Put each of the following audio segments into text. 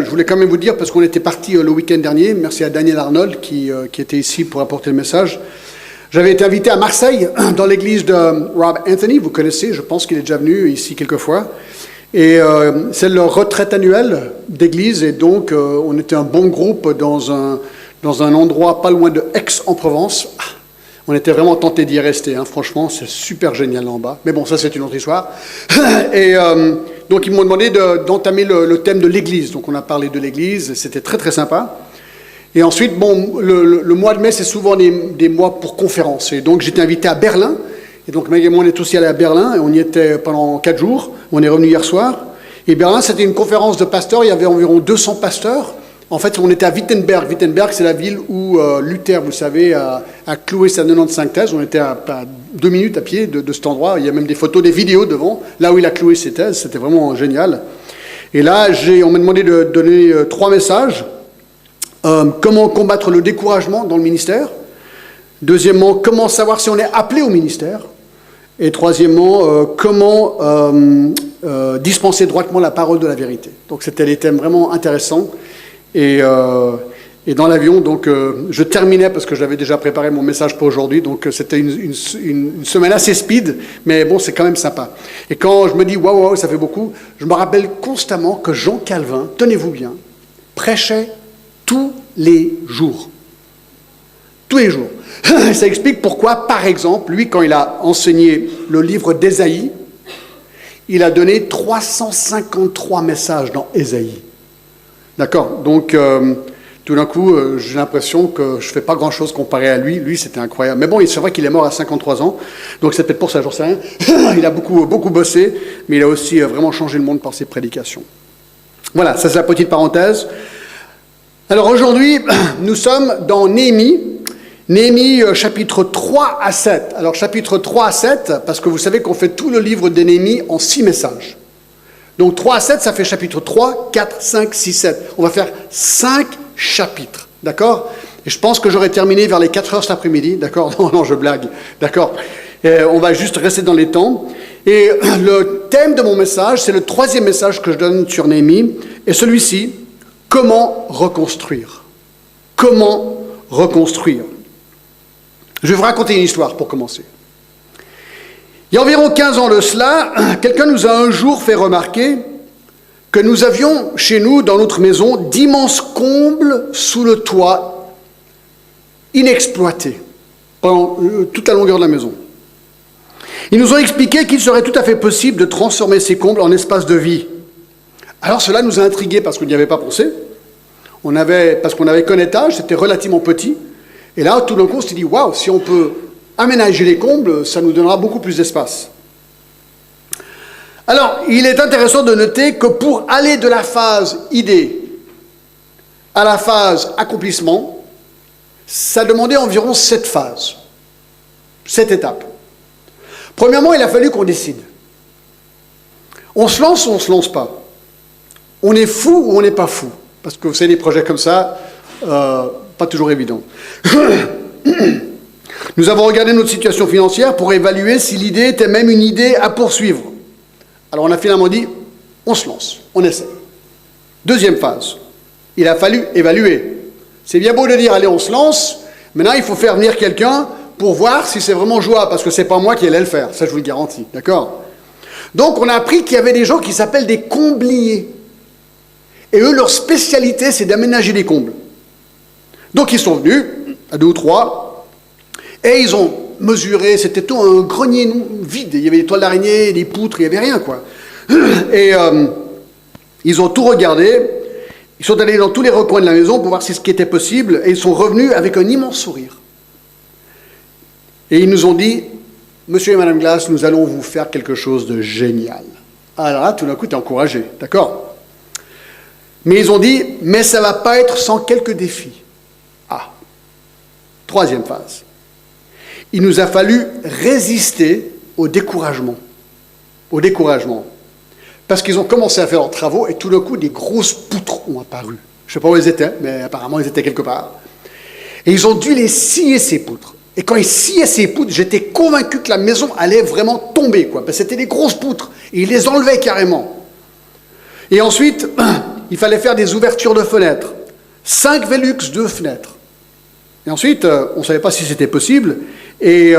je voulais quand même vous dire, parce qu'on était parti le week-end dernier, merci à Daniel Arnold qui était ici pour apporter le message. J'avais été invité à Marseille, dans l'église de Rob Anthony, vous connaissez, je pense qu'il est déjà venu ici quelques fois. Et c'est leur retraite annuelle d'église, et donc on était un bon groupe dans un endroit pas loin de Aix en Provence. On était vraiment tentés d'y rester, hein. Franchement, c'est super génial là en bas. Mais bon, ça c'est une autre histoire. Et donc ils m'ont demandé d'entamer le thème de l'église. Donc on a parlé de l'église, c'était très très sympa. Et ensuite, bon, le mois de mai, c'est souvent des mois pour conférences. Et donc j'étais invité à Berlin. Et donc Meg et moi, on est aussi allés à Berlin, et on y était pendant 4 jours. On est revenu hier soir. Et Berlin, c'était une conférence de pasteurs, il y avait environ 200 pasteurs. En fait, on était à Wittenberg. Wittenberg, c'est la ville où Luther, vous savez, a cloué sa 95 thèses. On était à 2 minutes à pied de cet endroit. Il y a même des photos, des vidéos devant, là où il a cloué ses thèses. C'était vraiment génial. Et là, on m'a demandé de donner 3 messages. Comment combattre le découragement dans le ministère. Deuxièmement, comment savoir si on est appelé au ministère. Et troisièmement, comment dispenser droitement la parole de la vérité. Donc c'était des thèmes vraiment intéressants. Et dans l'avion, donc, je terminais parce que j'avais déjà préparé mon message pour aujourd'hui. Donc c'était une semaine assez speed, mais bon, c'est quand même sympa. Et quand je me dis, waouh, ça fait beaucoup, je me rappelle constamment que Jean Calvin, tenez-vous bien, prêchait tous les jours. Tous les jours. Ça explique pourquoi, par exemple, lui, quand il a enseigné le livre d'Ésaïe, il a donné 353 messages dans Ésaïe. D'accord? Donc, tout d'un coup, j'ai l'impression que je ne fais pas grand-chose comparé à lui. Lui, c'était incroyable. Mais bon, c'est vrai qu'il est mort à 53 ans, donc c'est peut-être pour ça, j'en sais rien. Il a beaucoup bossé, mais il a aussi vraiment changé le monde par ses prédications. Voilà, ça c'est la petite parenthèse. Alors aujourd'hui, nous sommes dans Néhémie. Néhémie, chapitre 3 à 7. Alors, chapitre 3 à 7, parce que vous savez qu'on fait tout le livre de Néhémie en 6 messages. Donc, 3 à 7, ça fait chapitre 3, 4, 5, 6, 7. On va faire 5 chapitres, d'accord? Et je pense que j'aurai terminé vers les 4 heures cet après-midi, d'accord? Non, je blague, d'accord? On va juste rester dans les temps. Et le thème de mon message, c'est le 3e message que je donne sur Néhémie, et celui-ci, comment reconstruire? Comment reconstruire? Je vais vous raconter une histoire pour commencer. Il y a environ 15 ans de cela, quelqu'un nous a un jour fait remarquer que nous avions chez nous, dans notre maison, d'immenses combles sous le toit, inexploités, pendant toute la longueur de la maison. Ils nous ont expliqué qu'il serait tout à fait possible de transformer ces combles en espace de vie. Alors cela nous a intrigués parce qu'on n'y avait pas pensé. Parce qu'on avait qu'un étage, c'était relativement petit. Et là, tout d'un coup, on s'est dit, waouh, si on peut aménager les combles, ça nous donnera beaucoup plus d'espace. Alors, il est intéressant de noter que pour aller de la phase idée à la phase accomplissement, ça demandait environ 7 phases, 7 étapes. Premièrement, il a fallu qu'on décide. On se lance ou on ne se lance pas? On est fou ou on n'est pas fou? Parce que vous savez, des projets comme ça, pas toujours évident. Nous avons regardé notre situation financière pour évaluer si l'idée était même une idée à poursuivre. Alors on a finalement dit, on se lance, on essaie. Deuxième phase, il a fallu évaluer. C'est bien beau de dire, allez, on se lance, maintenant il faut faire venir quelqu'un pour voir si c'est vraiment jouable, parce que c'est pas moi qui allais le faire, ça je vous le garantis, d'accord? Donc on a appris qu'il y avait des gens qui s'appellent des combliers. Et eux, leur spécialité, c'est d'aménager des combles. Donc ils sont venus, à 2 ou 3, et ils ont mesuré, c'était tout un grenier vide, il y avait des toiles d'araignée, des poutres, il n'y avait rien, quoi. Et ils ont tout regardé, ils sont allés dans tous les recoins de la maison pour voir si ce qui était possible, et ils sont revenus avec un immense sourire. Et ils nous ont dit, monsieur et madame Glass, nous allons vous faire quelque chose de génial. Alors là, tout d'un coup, tu es encouragé, d'accord? Mais ils ont dit, mais ça ne va pas être sans quelques défis. Ah, 3e phase. Il nous a fallu résister au découragement. Au découragement. Parce qu'ils ont commencé à faire leurs travaux et tout d'un coup, des grosses poutres ont apparu. Je ne sais pas où elles étaient, mais apparemment, elles étaient quelque part. Et ils ont dû les scier, ces poutres. Et quand ils sciaient ces poutres, j'étais convaincu que la maison allait vraiment tomber, quoi. Parce que c'était des grosses poutres. Et ils les enlevaient carrément. Et ensuite, il fallait faire des ouvertures de fenêtres. 5 Velux, 2 fenêtres. Et ensuite, on ne savait pas si c'était possible. Et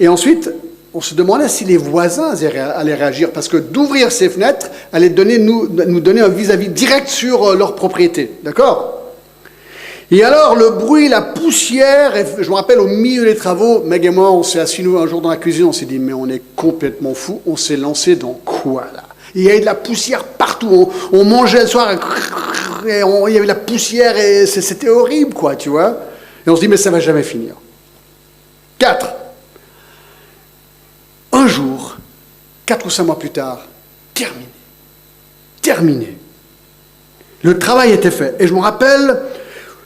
ensuite, on se demandait si les voisins allaient réagir, parce que d'ouvrir ces fenêtres allait nous donner un vis-à-vis direct sur leur propriété. D'accord ? Et alors, le bruit, la poussière, et je me rappelle au milieu des travaux, Meg et moi, on s'est assis nous un jour dans la cuisine, on s'est dit, mais on est complètement fous, on s'est lancé dans quoi là ? Il y avait de la poussière partout, on mangeait le soir, et il y avait de la poussière, et c'était horrible, quoi, tu vois. Et on se dit, mais ça ne va jamais finir. 4. Un jour, 4 ou 5 mois plus tard, terminé. Le travail était fait. Et je me rappelle,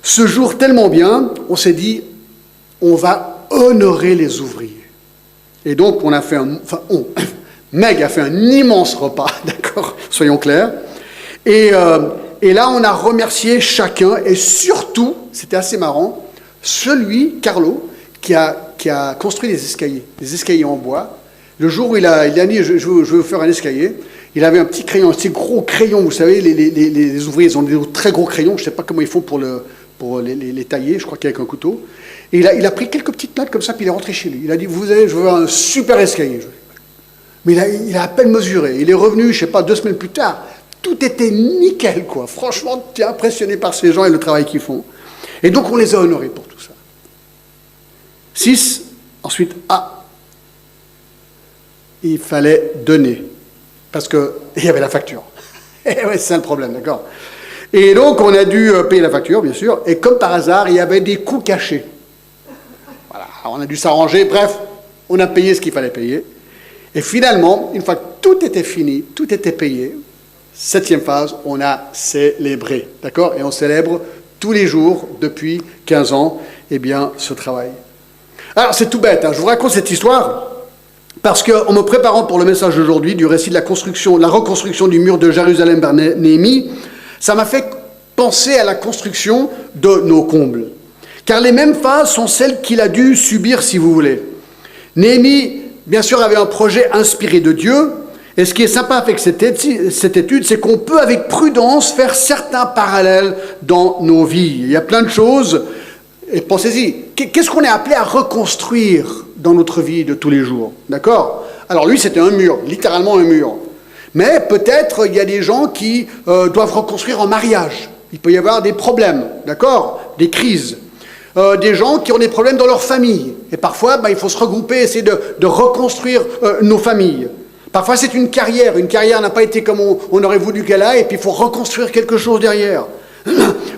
ce jour tellement bien, on s'est dit, on va honorer les ouvriers. Et donc, on a fait Meg a fait un immense repas, d'accord, soyons clairs. Et là, on a remercié chacun, et surtout, c'était assez marrant, Carlo, qui a construit des escaliers en bois. Le jour où il a dit, je veux faire un escalier, il avait un petit crayon, un petit gros crayon, vous savez, les ouvriers, ils ont des très gros crayons, je ne sais pas comment ils font pour les tailler, je crois qu'avec un couteau. Et il a pris quelques petites notes comme ça, puis il est rentré chez lui. Il a dit, je veux un super escalier. Mais il a à peine mesuré. Il est revenu, je ne sais pas, 2 semaines plus tard. Tout était nickel, quoi. Franchement, tu es impressionné par ces gens et le travail qu'ils font. Et donc, on les a honorés pour tout ça. 6, ensuite, il fallait donner. Parce qu'il y avait la facture. Et ouais, c'est ça le problème, d'accord ? Et donc, on a dû payer la facture, bien sûr. Et comme par hasard, il y avait des coûts cachés. Voilà, on a dû s'arranger. Bref, on a payé ce qu'il fallait payer. Et finalement, une fois que tout était fini, tout était payé, 7e phase, on a célébré, d'accord ? Et on célèbre tous les jours, depuis 15 ans, ce travail. Alors, c'est tout bête, hein, je vous raconte cette histoire, parce qu'en me préparant pour le message d'aujourd'hui, du récit de la reconstruction du mur de Jérusalem par Néhémie, ça m'a fait penser à la construction de nos combles. Car les mêmes phases sont celles qu'il a dû subir, si vous voulez. Néhémie, bien sûr, avait un projet inspiré de Dieu. Et ce qui est sympa avec cette étude, c'est qu'on peut avec prudence faire certains parallèles dans nos vies. Il y a plein de choses. Et pensez-y, qu'est-ce qu'on est appelé à reconstruire dans notre vie de tous les jours ? D'accord ? Alors lui, c'était un mur, littéralement un mur. Mais peut-être il y a des gens qui doivent reconstruire en mariage. Il peut y avoir des problèmes, d'accord ? Des crises. Des gens qui ont des problèmes dans leur famille. Et parfois, il faut se regrouper, essayer de reconstruire nos familles. Parfois, c'est une carrière. Une carrière n'a pas été comme on aurait voulu qu'elle aille, et puis il faut reconstruire quelque chose derrière.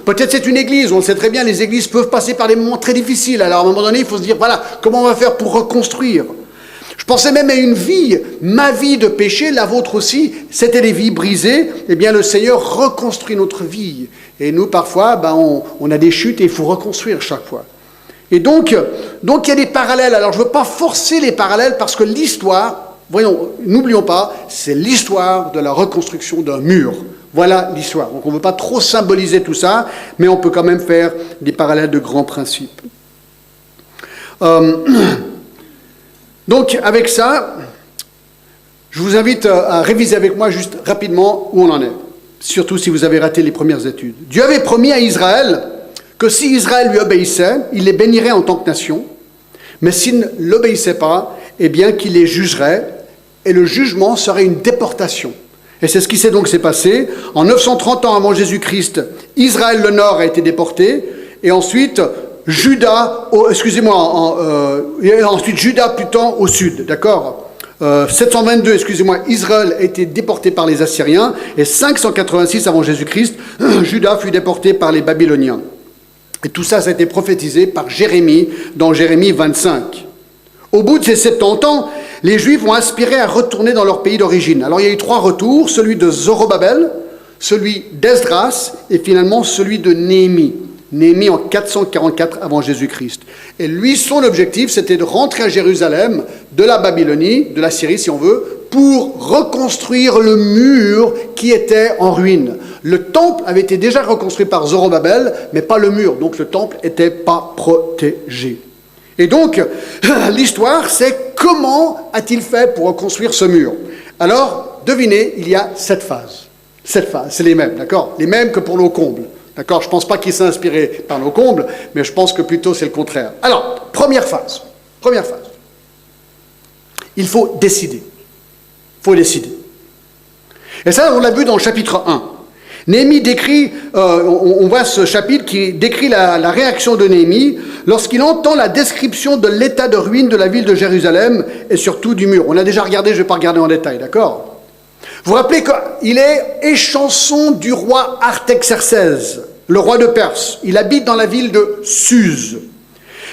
Peut-être c'est une église. On le sait très bien, les églises peuvent passer par des moments très difficiles. Alors, à un moment donné, il faut se dire, voilà, comment on va faire pour reconstruire ? Je pensais même à une vie, ma vie de péché, la vôtre aussi, c'était des vies brisées. Eh bien, le Seigneur reconstruit notre vie. Et nous, parfois, on a des chutes et il faut reconstruire chaque fois. Et donc il y a des parallèles. Alors, je ne veux pas forcer les parallèles parce que l'histoire, voyons, n'oublions pas, c'est l'histoire de la reconstruction d'un mur. Voilà l'histoire. Donc, on ne veut pas trop symboliser tout ça, mais on peut quand même faire des parallèles de grands principes. Donc, avec ça, je vous invite à réviser avec moi juste rapidement où on en est, surtout si vous avez raté les premières études. Dieu avait promis à Israël que si Israël lui obéissait, il les bénirait en tant que nation, mais s'il ne l'obéissait pas, eh bien qu'il les jugerait, et le jugement serait une déportation. Et c'est ce qui s'est passé. En 930 ans avant Jésus-Christ, Israël le nord a été déporté, et ensuite Juda plutôt au sud, d'accord ? 722, Israël a été déporté par les Assyriens, et 586 avant Jésus-Christ, Juda fut déporté par les Babyloniens. Et tout ça, ça a été prophétisé par Jérémie, dans Jérémie 25. Au bout de ces 70 ans, les Juifs ont aspiré à retourner dans leur pays d'origine. Alors il y a eu 3 retours, celui de Zorobabel, celui d'Esdras, et finalement celui de Néhémie. Néhémie en 444 avant Jésus-Christ. Et lui, son objectif, c'était de rentrer à Jérusalem, de la Babylonie, de la Syrie si on veut, pour reconstruire le mur qui était en ruine. Le temple avait été déjà reconstruit par Zorobabel, mais pas le mur, donc le temple n'était pas protégé. Et donc, l'histoire, c'est comment a-t-il fait pour reconstruire ce mur ? Alors, devinez, il y a 7 phases. cette phase, c'est les mêmes, d'accord? Les mêmes que pour nos combles, d'accord? Je ne pense pas qu'il s'est inspiré par nos combles, mais je pense que plutôt c'est le contraire. Alors, première phase. Il faut décider. Il faut décider. Et ça, on l'a vu dans le chapitre 1. Néhémie décrit, on voit ce chapitre qui décrit la réaction de Néhémie lorsqu'il entend la description de l'état de ruine de la ville de Jérusalem et surtout du mur. On a déjà regardé, je ne vais pas regarder en détail, d'accord? Vous vous rappelez qu'il est échanson du roi Artaxerxès, le roi de Perse. Il habite dans la ville de Suse.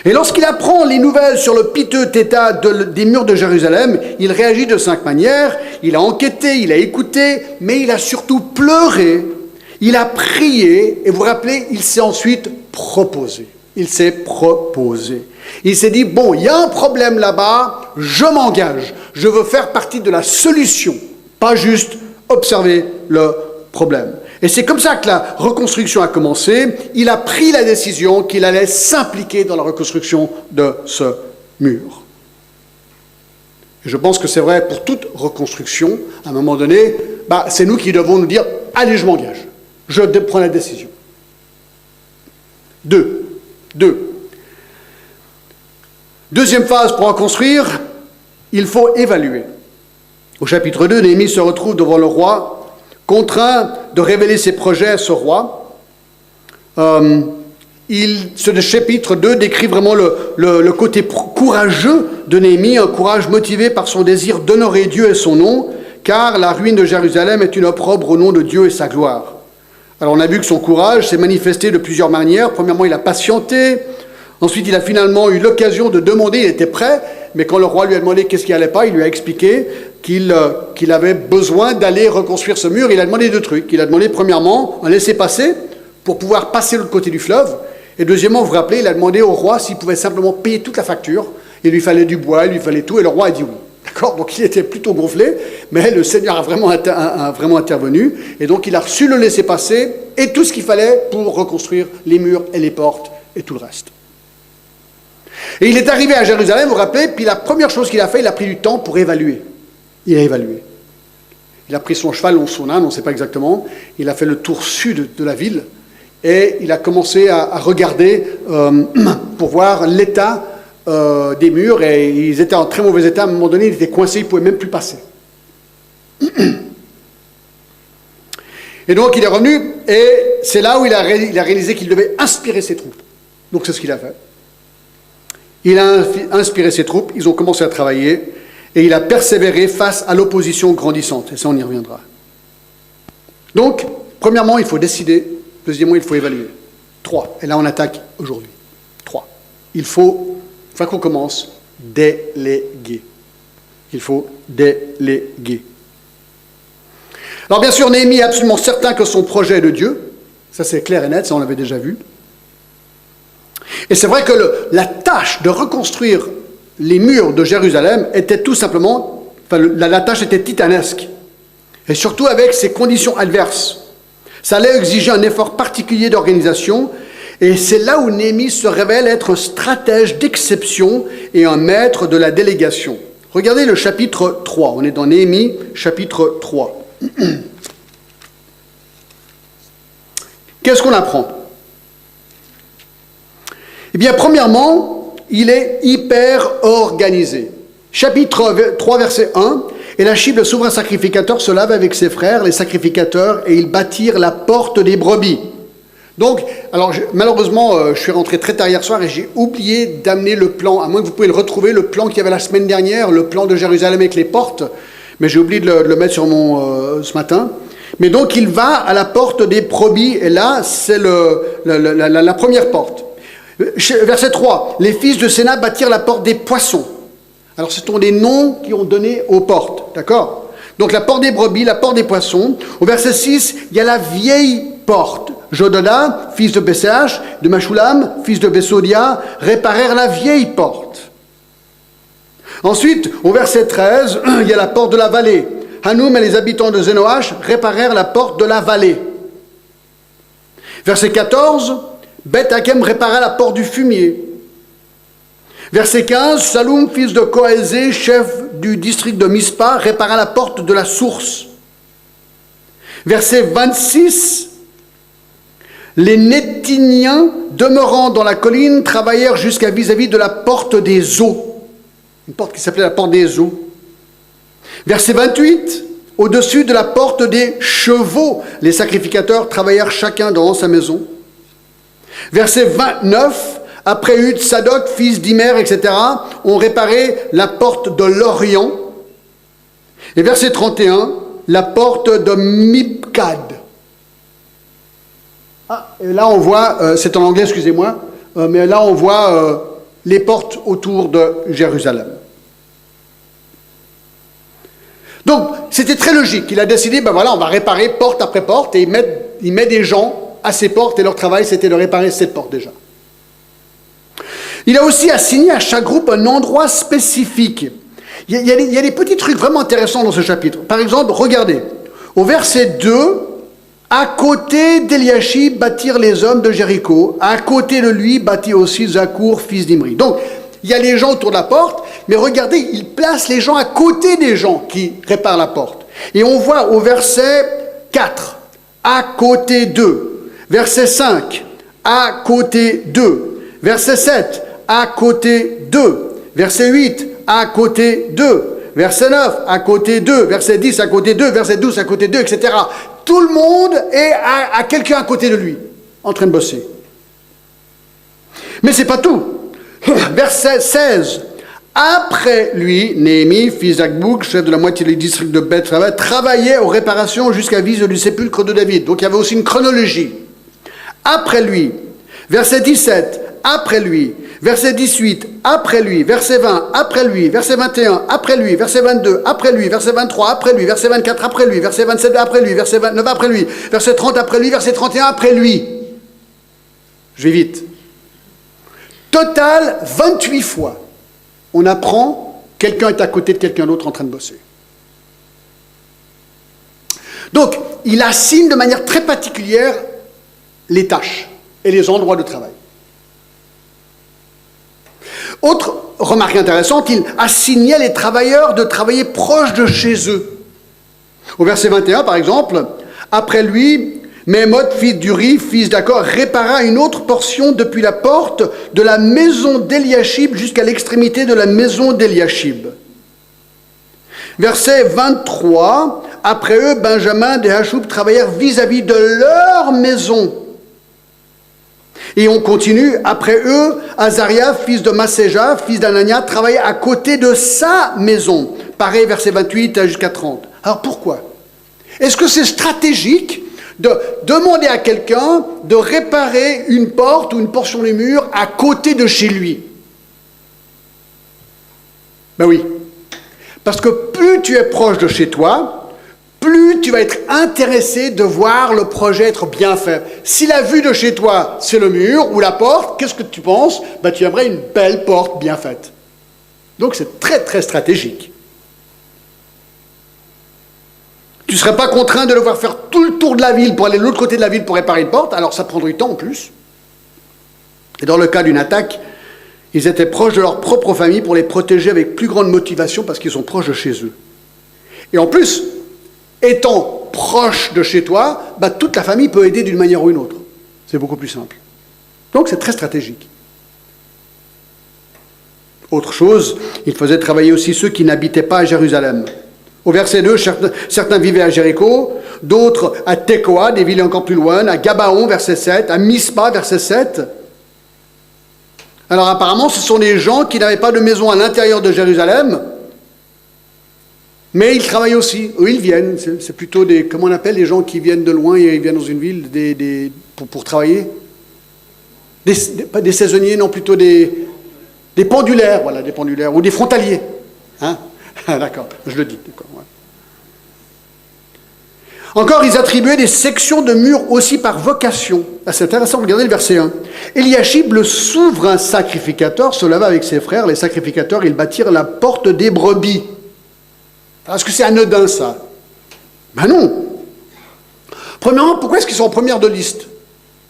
Et lorsqu'il apprend les nouvelles sur le piteux état des murs de Jérusalem, il réagit de 5 manières. Il a enquêté, il a écouté, mais il a surtout pleuré, il a prié, et vous vous rappelez, il s'est ensuite proposé. Il s'est proposé. Il s'est dit, bon, il y a un problème là-bas, je m'engage, je veux faire partie de la solution, pas juste observer le problème. Et c'est comme ça que la reconstruction a commencé. Il a pris la décision qu'il allait s'impliquer dans la reconstruction de ce mur. Et je pense que c'est vrai pour toute reconstruction. À un moment donné, c'est nous qui devons nous dire « Allez, je m'engage. Je prends la décision. » Deuxième phase pour reconstruire, il faut évaluer. Au chapitre 2, Néhémie se retrouve devant le roi, contraint de révéler ses projets à ce roi. Ce chapitre 2 décrit vraiment le côté courageux de Néhémie, un courage motivé par son désir d'honorer Dieu et son nom, car la ruine de Jérusalem est une opprobre au nom de Dieu et sa gloire. Alors on a vu que son courage s'est manifesté de plusieurs manières. Premièrement, il a patienté. Ensuite, il a finalement eu l'occasion de demander, il était prêt, mais quand le roi lui a demandé qu'est-ce qui n'allait pas, il lui a expliqué qu'il avait besoin d'aller reconstruire ce mur. Il a demandé 2 trucs. Il a demandé premièrement un laissez-passer pour pouvoir passer de l'autre côté du fleuve. Et deuxièmement, vous vous rappelez, il a demandé au roi s'il pouvait simplement payer toute la facture. Il lui fallait du bois, il lui fallait tout, et le roi a dit oui. D'accord? Donc il était plutôt gonflé, mais le Seigneur a vraiment intervenu. Et donc il a reçu le laissez-passer et tout ce qu'il fallait pour reconstruire les murs et les portes et tout le reste. Et il est arrivé à Jérusalem, vous vous rappelez, puis la première chose qu'il a fait, il a pris du temps pour évaluer. Il a évalué. Il a pris son cheval ou son âne, on ne sait pas exactement. Il a fait le tour sud de la ville et il a commencé à regarder pour voir l'état des murs. Et ils étaient en très mauvais état. À un moment donné, ils étaient coincés, ils ne pouvaient même plus passer. Et donc, il est revenu et c'est là où il a réalisé qu'il devait inspirer ses troupes. Donc, c'est ce qu'il a fait. Il a inspiré ses troupes, ils ont commencé à travailler. Et il a persévéré face à l'opposition grandissante. Et ça, on y reviendra. Donc, premièrement, il faut décider. Deuxièmement, il faut évaluer. 3. Et là, on attaque aujourd'hui. 3. Il faut, qu'on commence, déléguer. Il faut déléguer. Alors, bien sûr, Néhémie est absolument certain que son projet est de Dieu. Ça, c'est clair et net, ça, on l'avait déjà vu. Et c'est vrai que la tâche de reconstruire les murs de Jérusalem étaient tout simplement, la tâche était titanesque. Et surtout avec ces conditions adverses. Ça allait exiger un effort particulier d'organisation. Et c'est là où Néhémie se révèle être un stratège d'exception et un maître de la délégation. Regardez le chapitre 3. On est dans Néhémie, chapitre 3. Qu'est-ce qu'on apprend? Eh bien, premièrement, il est hyper organisé. Chapitre 3, verset 1. « Et Elachib, le souverain sacrificateur, se lave avec ses frères, les sacrificateurs, et ils bâtirent la porte des brebis. » Donc, alors malheureusement, je suis rentré très tard hier soir et j'ai oublié d'amener le plan, à moins que vous pouvez le retrouver, le plan qu'il y avait la semaine dernière, le plan de Jérusalem avec les portes, mais j'ai oublié de le mettre sur ce matin. Mais donc, il va à la porte des brebis, et là, c'est la première porte. Verset 3, les fils de Sénat bâtirent la porte des poissons. Alors ce sont des noms qui ont donné aux portes, d'accord? Donc la porte des brebis, la porte des poissons. Au verset 6, il y a la vieille porte. Jodada, fils de Besséach, de Machoulam, fils de Bessodia, réparèrent la vieille porte. Ensuite, au verset 13, il y a la porte de la vallée. Hanoum et les habitants de Zénoach réparèrent la porte de la vallée. Verset 14, Beth Hakem répara la porte du fumier. Verset 15, Saloum, fils de Kohézé, chef du district de Mispa, répara la porte de la source. Verset 26, les Nétiniens, demeurant dans la colline, travaillèrent jusqu'à vis-à-vis de la porte des eaux. Une porte qui s'appelait la porte des eaux. Verset 28, au-dessus de la porte des chevaux, les sacrificateurs travaillèrent chacun dans sa maison. Verset 29, après Hud, Sadok, fils d'Imer, etc., ont réparé la porte de l'Orient. Et verset 31, la porte de Mipkad. Et là on voit, c'est en anglais, excusez-moi, mais là on voit les portes autour de Jérusalem. Donc c'était très logique. Il a décidé, ben voilà, on va réparer porte après porte, et il met des gens à ces portes, et leur travail c'était de réparer cette porte déjà. Il a aussi assigné à chaque groupe un endroit spécifique. Il y a des petits trucs vraiment intéressants dans ce chapitre. Par exemple, regardez, au verset 2, à côté d'Eliashib bâtirent les hommes de Jéricho, à côté de lui bâtit aussi Zakour, fils d'Imri. Donc, il y a les gens autour de la porte, mais regardez, il place les gens à côté des gens qui réparent la porte. Et on voit au verset 4, à côté d'eux. Verset 5, à côté d'eux. Verset 7, à côté d'eux. Verset 8, à côté d'eux. Verset 9, à côté d'eux. Verset 10, à côté d'eux. Verset 12, à côté d'eux, etc. Tout le monde est à quelqu'un à côté de lui, en train de bosser. Mais c'est pas tout. Verset 16. Après lui, Néhémie, fils d'Akbouk, chef de la moitié du district de Beth-Rabat, travaillait aux réparations jusqu'à vise du sépulcre de David. Donc il y avait aussi une chronologie. Après lui, verset 17, après lui, verset 18, après lui, verset 20, après lui, verset 21, après lui, verset 22, après lui, verset 23, après lui, verset 24, après lui, verset 27, après lui, verset 29, après lui, verset 30, après lui, verset 31, après lui. Je vais vite. Total, 28 fois, on apprend, quelqu'un est à côté de quelqu'un d'autre en train de bosser. Donc, il assigne de manière très particulière les tâches et les endroits de travail. Autre remarque intéressante, il assignait les travailleurs de travailler proche de chez eux. Au verset 21, par exemple, après lui, Méhémoth, fils d'Uri, fils d'Akor, répara une autre portion depuis la porte de la maison d'Eliashib jusqu'à l'extrémité de la maison d'Eliashib. Verset 23, après eux, Benjamin et Hachoub travaillèrent vis-à-vis de leur maison. Et on continue, après eux, Azaria, fils de Masséja, fils d'Anania, travaillait à côté de sa maison. Pareil, verset 28 jusqu'à 30. Alors pourquoi? Est-ce que c'est stratégique de demander à quelqu'un de réparer une porte ou une portion du mur à côté de chez lui? Ben oui. Parce que plus tu es proche de chez toi, plus tu vas être intéressé de voir le projet être bien fait. Si la vue de chez toi, c'est le mur ou la porte, qu'est-ce que tu penses? Ben, tu aimerais une belle porte bien faite. Donc c'est très très stratégique. Tu ne serais pas contraint de devoir faire tout le tour de la ville pour aller de l'autre côté de la ville pour réparer une porte, alors ça prendrait du temps en plus. Et dans le cas d'une attaque, ils étaient proches de leur propre famille pour les protéger avec plus grande motivation parce qu'ils sont proches de chez eux. Et en plus, étant proche de chez toi, bah, toute la famille peut aider d'une manière ou une autre. C'est beaucoup plus simple. Donc c'est très stratégique. Autre chose, il faisait travailler aussi ceux qui n'habitaient pas à Jérusalem. Au verset 2, certains vivaient à Jéricho, d'autres à Tekoa, des villes encore plus loin, à Gabaon, verset 7, à Mispa, verset 7. Alors apparemment, ce sont des gens qui n'avaient pas de maison à l'intérieur de Jérusalem, mais ils travaillent aussi. Eux, ils viennent. C'est plutôt des, comment on appelle les gens qui viennent de loin et ils viennent dans une ville pour travailler? Pas des saisonniers, non, plutôt des pendulaires, voilà, des pendulaires, ou des frontaliers. Hein? Ah, d'accord, je le dis. D'accord, ouais. Encore, ils attribuaient des sections de murs aussi par vocation. Ah, c'est intéressant, regardez le verset 1. Eliashib, le souverain sacrificateur, se leva avec ses frères. Les sacrificateurs, ils bâtirent la porte des brebis. Est-ce que c'est anodin, ça? Ben non. Premièrement, pourquoi est-ce qu'ils sont en première de liste?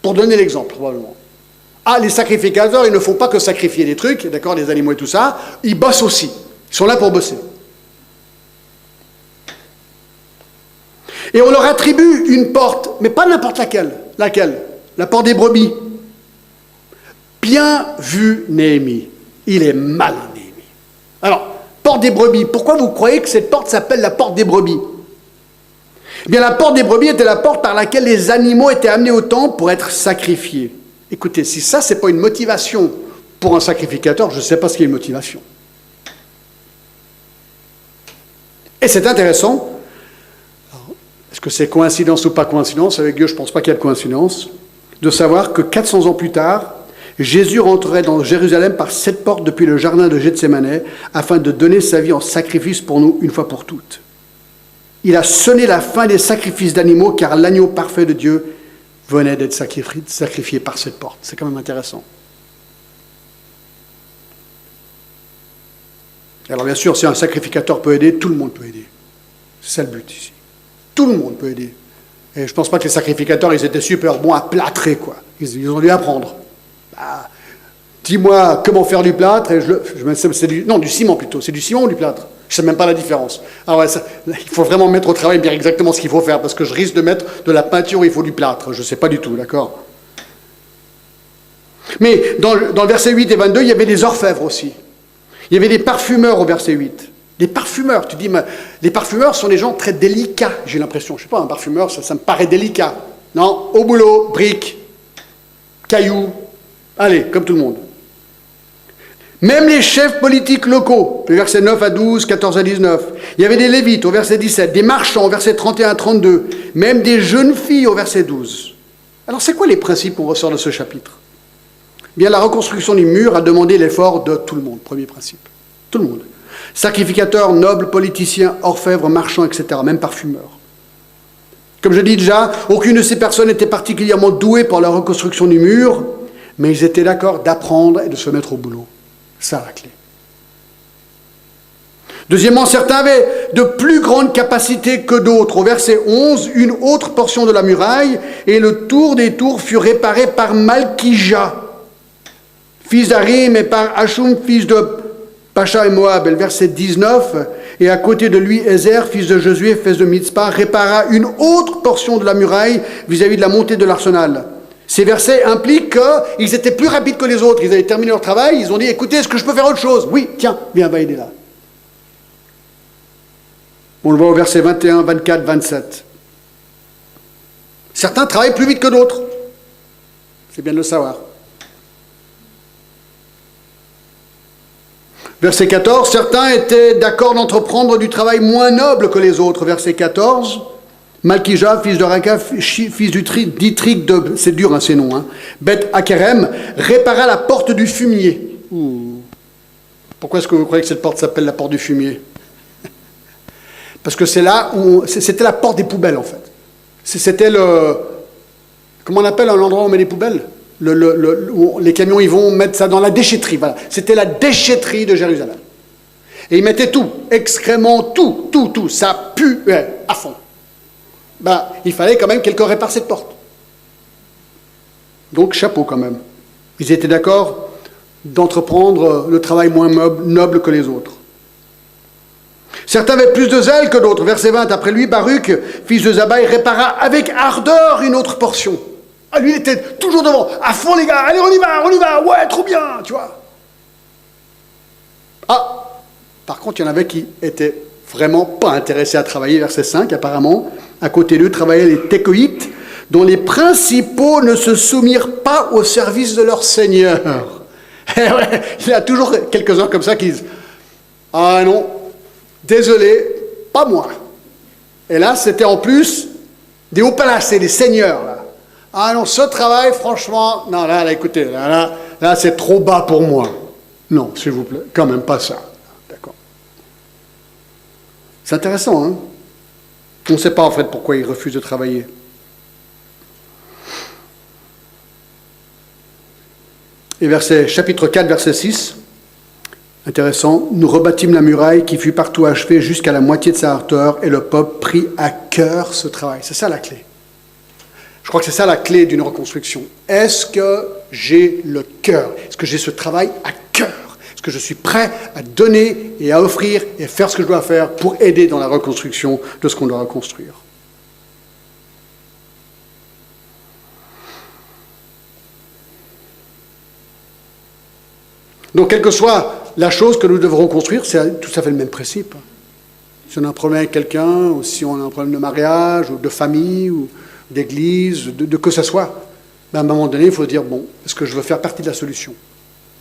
Pour donner l'exemple, probablement. Ah, les sacrificateurs, ils ne font pas que sacrifier des trucs, d'accord, les animaux et tout ça, ils bossent aussi. Ils sont là pour bosser. Et on leur attribue une porte, mais pas n'importe laquelle. Laquelle? La porte des brebis. Bien vu, Néhémie. Il est malin, Néhémie. Alors, porte des brebis. Pourquoi vous croyez que cette porte s'appelle la porte des brebis? Eh bien, la porte des brebis était la porte par laquelle les animaux étaient amenés au temple pour être sacrifiés. Écoutez, si ça, ce n'est pas une motivation pour un sacrificateur, je ne sais pas ce qu'est une motivation. Et c'est intéressant. Est-ce que c'est coïncidence ou pas coïncidence? Avec Dieu, je ne pense pas qu'il y ait de coïncidence. De savoir que 400 ans plus tard, Jésus rentrerait dans Jérusalem par cette porte depuis le jardin de Gethsémanès afin de donner sa vie en sacrifice pour nous une fois pour toutes. Il a sonné la fin des sacrifices d'animaux car l'agneau parfait de Dieu venait d'être sacrifié par cette porte. C'est quand même intéressant. Alors bien sûr, si un sacrificateur peut aider, tout le monde peut aider. C'est ça le but ici. Tout le monde peut aider. Et je ne pense pas que les sacrificateurs, ils étaient super bons à plâtrer, quoi. Ils ont dû apprendre. Bah, dis-moi comment faire du plâtre, et du ciment plutôt. C'est du ciment ou du plâtre? Je ne sais même pas la différence. Ah ouais, il faut vraiment mettre au travail bien exactement ce qu'il faut faire, parce que je risque de mettre de la peinture où il faut du plâtre. Je ne sais pas du tout, d'accord? Mais dans le verset 8 et 22, il y avait des orfèvres aussi. Il y avait des parfumeurs au verset 8. Des parfumeurs, tu dis, mais les parfumeurs sont des gens très délicats, j'ai l'impression. Je ne sais pas, un parfumeur, ça me paraît délicat. Non, au boulot, briques, cailloux, allez, comme tout le monde. Même les chefs politiques locaux, les versets 9 à 12, 14 à 19. Il y avait des lévites au verset 17, des marchands au verset 31 à 32, même des jeunes filles au verset 12. Alors c'est quoi les principes qu'on ressort de ce chapitre? Bien, la reconstruction du mur a demandé l'effort de tout le monde, premier principe. Tout le monde. Sacrificateurs, nobles, politiciens, orfèvres, marchands, etc., même parfumeurs. Comme je dis déjà, aucune de ces personnes n'était particulièrement douée pour la reconstruction du mur, mais ils étaient d'accord d'apprendre et de se mettre au boulot. Ça, la clé. Deuxièmement, certains avaient de plus grandes capacités que d'autres. Au verset 11, une autre portion de la muraille et le tour des tours fut réparé par Malkija, fils d'Arim, et par Hachum, fils de Pacha et Moab. Et le verset 19, et à côté de lui, Ézer, fils de Josué, fils de Mitzpah, répara une autre portion de la muraille vis-à-vis de la montée de l'arsenal. Ces versets impliquent qu'ils étaient plus rapides que les autres. Ils avaient terminé leur travail, ils ont dit, écoutez, est-ce que je peux faire autre chose? Oui, tiens, viens, va aider là. On le voit au verset 21, 24, 27. Certains travaillent plus vite que d'autres. C'est bien de le savoir. Verset 14, certains étaient d'accord d'entreprendre du travail moins noble que les autres. Verset 14, Malkija, fils de Raka, fils d'Itrik de... C'est dur, hein, ces noms. Hein, Beth Akerem, répara la porte du fumier. Pourquoi est-ce que vous croyez que cette porte s'appelle la porte du fumier? Parce que c'est là où... C'était la porte des poubelles, en fait. C'était le... Comment on appelle un endroit où on met les poubelles? Où les camions, ils vont mettre ça dans la déchetterie. Voilà. C'était la déchetterie de Jérusalem. Et ils mettaient tout, excréments, tout. Ça puait à fond. Il fallait quand même quelqu'un répare cette porte. Donc, chapeau quand même. Ils étaient d'accord d'entreprendre le travail moins noble que les autres. Certains avaient plus de zèle que d'autres. Verset 20, après lui, Baruch, fils de Zabai, répara avec ardeur une autre portion. Ah, lui, il était toujours devant. À fond, les gars, allez, on y va, ouais, trop bien, tu vois. Ah, par contre, il y en avait qui étaient vraiment pas intéressés à travailler, verset 5, apparemment. À côté d'eux travaillaient les Técoïtes, dont les principaux ne se soumirent pas au service de leur Seigneur. Et ouais, il y a toujours quelques-uns comme ça qui disent « Ah non, désolé, pas moi. » Et là, c'était en plus des hauts placés, des seigneurs, là. Ah non, ce travail, franchement, non, là écoutez, là c'est trop bas pour moi. Non, s'il vous plaît, quand même pas ça. D'accord. C'est intéressant, hein? On ne sait pas en fait pourquoi ils refusent de travailler. Et chapitre 4, verset 6, intéressant, nous rebâtîmes la muraille qui fut partout achevée jusqu'à la moitié de sa hauteur et le peuple prit à cœur ce travail. C'est ça la clé. Je crois que c'est ça la clé d'une reconstruction. Est-ce que j'ai le cœur? Est-ce que j'ai ce travail à cœur? Est-ce que je suis prêt à donner et à offrir et faire ce que je dois faire pour aider dans la reconstruction de ce qu'on doit reconstruire? Donc, quelle que soit la chose que nous devrons construire, c'est tout à fait le même principe. Si on a un problème avec quelqu'un, ou si on a un problème de mariage, ou de famille, ou d'église, de que ce soit, ben à un moment donné, il faut dire, bon, est-ce que je veux faire partie de la solution?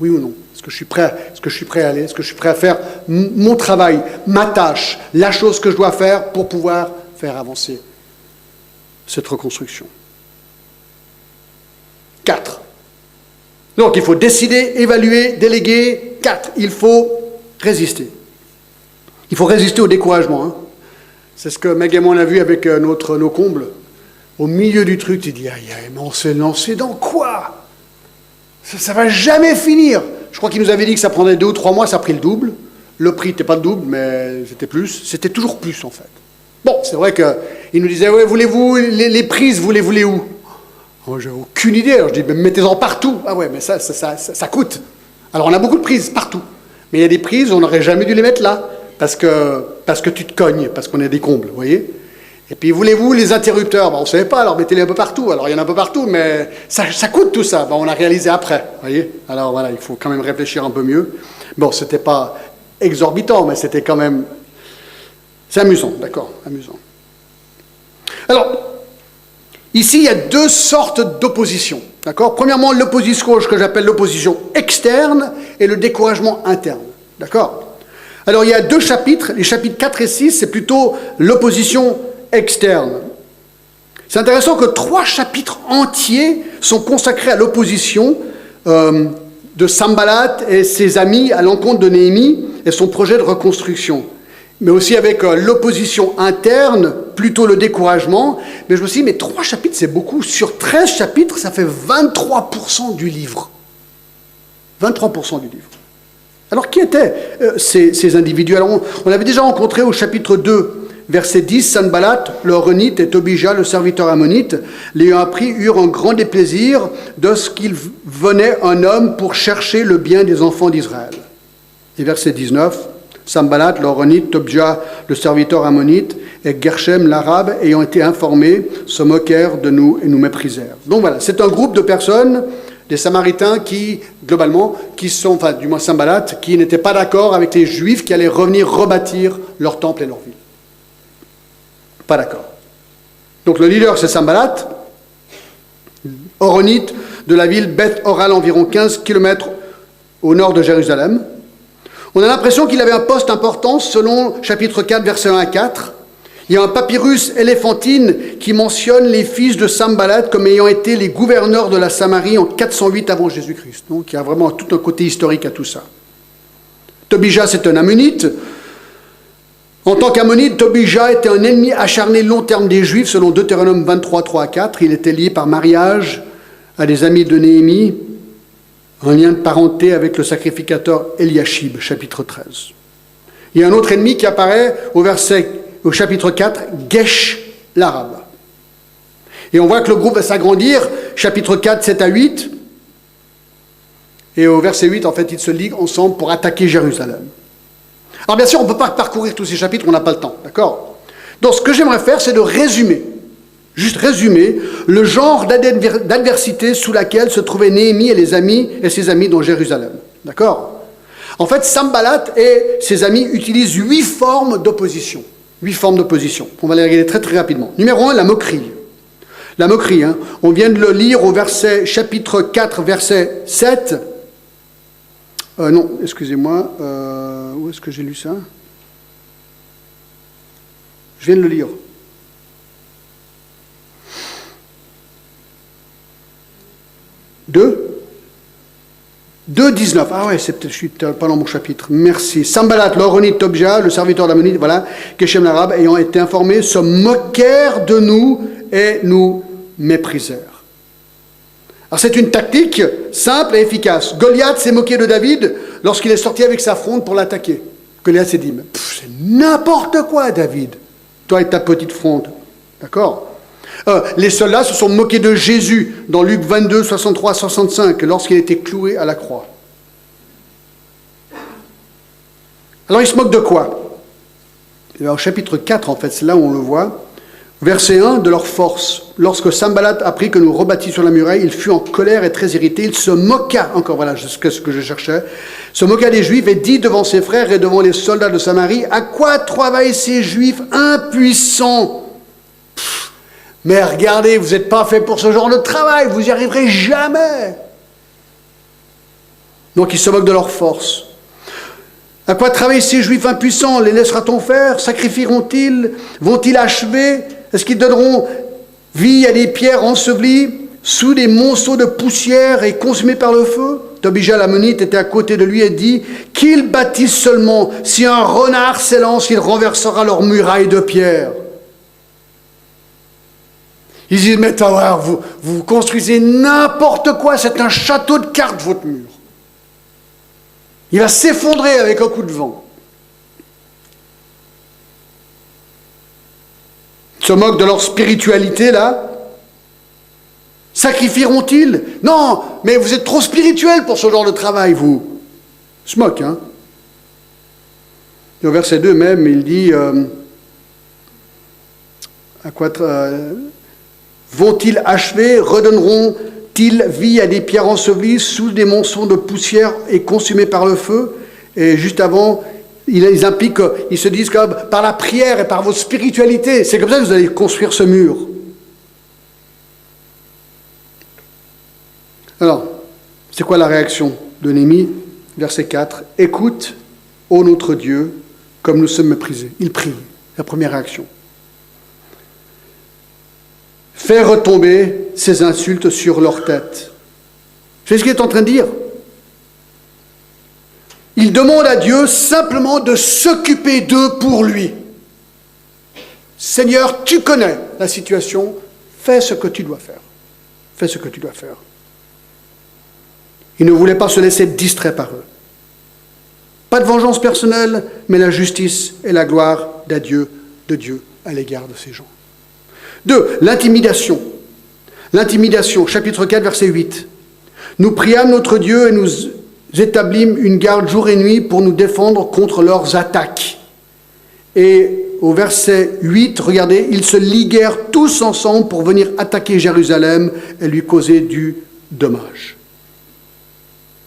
Oui ou non? Est-ce que je suis prêt à aller? Est-ce que je suis prêt à faire mon travail, ma tâche, la chose que je dois faire pour pouvoir faire avancer cette reconstruction? 4. Donc, il faut décider, évaluer, déléguer. 4. Il faut résister. Il faut résister au découragement. Hein. C'est ce que Meg et moi on a vu avec nos combles. Au milieu du truc, tu dis, aïe, aïe, mais on s'est lancé dans quoi? Ça va jamais finir. Je crois qu'il nous avait dit que ça prendrait 2 ou 3 mois, ça a pris le double. Le prix n'était pas le double, mais c'était plus. C'était toujours plus, en fait. Bon, c'est vrai qu'il nous disait, ouais, voulez-vous, les prises, voulez-vous où? Moi, j'ai aucune idée. Alors je dis, mais mettez-en partout. Ah ouais, mais ça coûte. Alors on a beaucoup de prises partout. Mais il y a des prises, on n'aurait jamais dû les mettre là. Parce que tu te cognes, parce qu'on est des combles, vous voyez? Et puis, voulez-vous les interrupteurs? On ne savait pas, alors mettez-les un peu partout. Alors, il y en a un peu partout, mais ça coûte tout ça. On a réalisé après, vous voyez? Alors, voilà, il faut quand même réfléchir un peu mieux. Bon, ce n'était pas exorbitant, mais c'était quand même... C'est amusant, d'accord, amusant. Alors, ici, il y a 2 sortes d'opposition, d'accord? Premièrement, l'opposition que j'appelle l'opposition externe et le découragement interne, d'accord? Alors, il y a 2 chapitres, les chapitres 4 et 6, c'est plutôt l'opposition externe. C'est intéressant que 3 chapitres entiers sont consacrés à l'opposition de Sanballat et ses amis à l'encontre de Néhémie et son projet de reconstruction. Mais aussi avec l'opposition interne, plutôt le découragement. Mais je me suis dit, mais 3 chapitres, c'est beaucoup. Sur 13 chapitres, ça fait 23% du livre. 23% du livre. Alors, qui étaient ces individus? Alors, on l'avait déjà rencontré au chapitre 2, verset 10, Sanballat, le Horonite, et Tobija, le serviteur ammonite, l'ayant appris, eurent un grand déplaisir de ce qu'il venait un homme pour chercher le bien des enfants d'Israël. Et verset 19, Sanballat, le Horonite, Tobija, le serviteur ammonite, et Gerchem, l'arabe, ayant été informés, se moquèrent de nous et nous méprisèrent. Donc voilà, c'est un groupe de personnes, des Samaritains qui, globalement, qui sont, enfin du moins Sanballat, qui n'étaient pas d'accord avec les Juifs qui allaient revenir rebâtir leur temple et leur ville. Pas d'accord. Donc le leader, c'est Sanballat, Horonite, de la ville Beth Oral, environ 15 km au nord de Jérusalem. On a l'impression qu'il avait un poste important, selon chapitre 4, versets 1 à 4. Il y a un papyrus éléphantine qui mentionne les fils de Sanballat comme ayant été les gouverneurs de la Samarie en 408 avant Jésus-Christ. Donc il y a vraiment tout un côté historique à tout ça. Tobija, c'est un ammonite. En tant qu'ammonite, Tobija était un ennemi acharné long terme des Juifs, selon Deutéronome 23, 3 à 4. Il était lié par mariage à des amis de Néhémie, un lien de parenté avec le sacrificateur Eliashib, chapitre 13. Il y a un autre ennemi qui apparaît au chapitre 4, Gesh, l'arabe. Et on voit que le groupe va s'agrandir, chapitre 4, 7 à 8. Et au verset 8, en fait, ils se liguent ensemble pour attaquer Jérusalem. Alors bien sûr, on ne peut pas parcourir tous ces chapitres, on n'a pas le temps, d'accord? Donc ce que j'aimerais faire, c'est de résumer, juste résumer, le genre d'adversité sous laquelle se trouvaient Néhémie et ses amis dans Jérusalem, d'accord? En fait, Sanballat et ses amis utilisent 8 formes d'opposition. 8 formes d'opposition. On va les regarder très très rapidement. Numéro 1, la moquerie. La moquerie, hein. On vient de le lire au chapitre 4, verset 7. Non, excusez-moi. Où est-ce que j'ai lu ça? Je viens de le lire. Deux, 19. Ah ouais, je suis pas dans mon chapitre. Merci. Sanballat, l'Horonite, Tobija, le serviteur d'Ammonite, voilà, Geshem l'arabe, ayant été informés, se moquèrent de nous et nous méprisèrent. Alors c'est une tactique simple et efficace. Goliath s'est moqué de David lorsqu'il est sorti avec sa fronde pour l'attaquer. Goliath s'est dit, mais c'est n'importe quoi, David, toi et ta petite fronde. D'accord? Les soldats se sont moqués de Jésus dans Luc 22, 63, 65, lorsqu'il était cloué à la croix. Alors ils se moquent de quoi? Et au chapitre 4, en fait, c'est là où on le voit, Verset 1, de leur force. Lorsque Sanballat apprit que nous rebâtissions la muraille, il fut en colère et très irrité. Il se moqua, encore voilà ce que je cherchais, se moqua des Juifs et dit devant ses frères et devant les soldats de Samarie, à quoi travaillent ces Juifs impuissants? Mais regardez, vous n'êtes pas fait pour ce genre de travail, vous n'y arriverez jamais. Donc il se moque de leur force. À quoi travaillent ces Juifs impuissants? Les laissera-t-on faire? Sacrifieront-ils? Vont-ils achever? Est-ce qu'ils donneront vie à des pierres ensevelies sous des monceaux de poussière et consumées par le feu? Tobija l'ammonite était à côté de lui et dit, qu'ils bâtissent seulement, si un renard s'élance, il renversera leurs murailles de pierre. Ils disent, mais vous construisez n'importe quoi, c'est un château de cartes, votre mur. Il va s'effondrer avec un coup de vent. Ils se moquent de leur spiritualité, là. Sacrifieront-ils? Non, mais vous êtes trop spirituel pour ce genre de travail, vous. Ils se moquent, hein. Et au verset 2 même, il dit, vont-ils achever? Redonneront-ils vie à des pierres ensevelies sous des monceaux de poussière et consumées par le feu? Et juste avant, ils impliquent, ils se disent que par la prière et par votre spiritualité, c'est comme ça que vous allez construire ce mur. Alors, c'est quoi la réaction de Néhémie? Verset 4. Écoute, ô notre Dieu, comme nous sommes méprisés. Il prie, la première réaction. Fais retomber ces insultes sur leur tête. C'est ce qu'il est en train de dire. Il demande à Dieu simplement de s'occuper d'eux pour lui. Seigneur, tu connais la situation, fais ce que tu dois faire. Fais ce que tu dois faire. Il ne voulait pas se laisser distraire par eux. Pas de vengeance personnelle, mais la justice et la gloire de Dieu à l'égard de ces gens. 2. L'intimidation. L'intimidation, chapitre 4, verset 8. Nous priâmes notre Dieu et nous établîmes une garde jour et nuit pour nous défendre contre leurs attaques. Et au verset 8, regardez, ils se liguèrent tous ensemble pour venir attaquer Jérusalem et lui causer du dommage.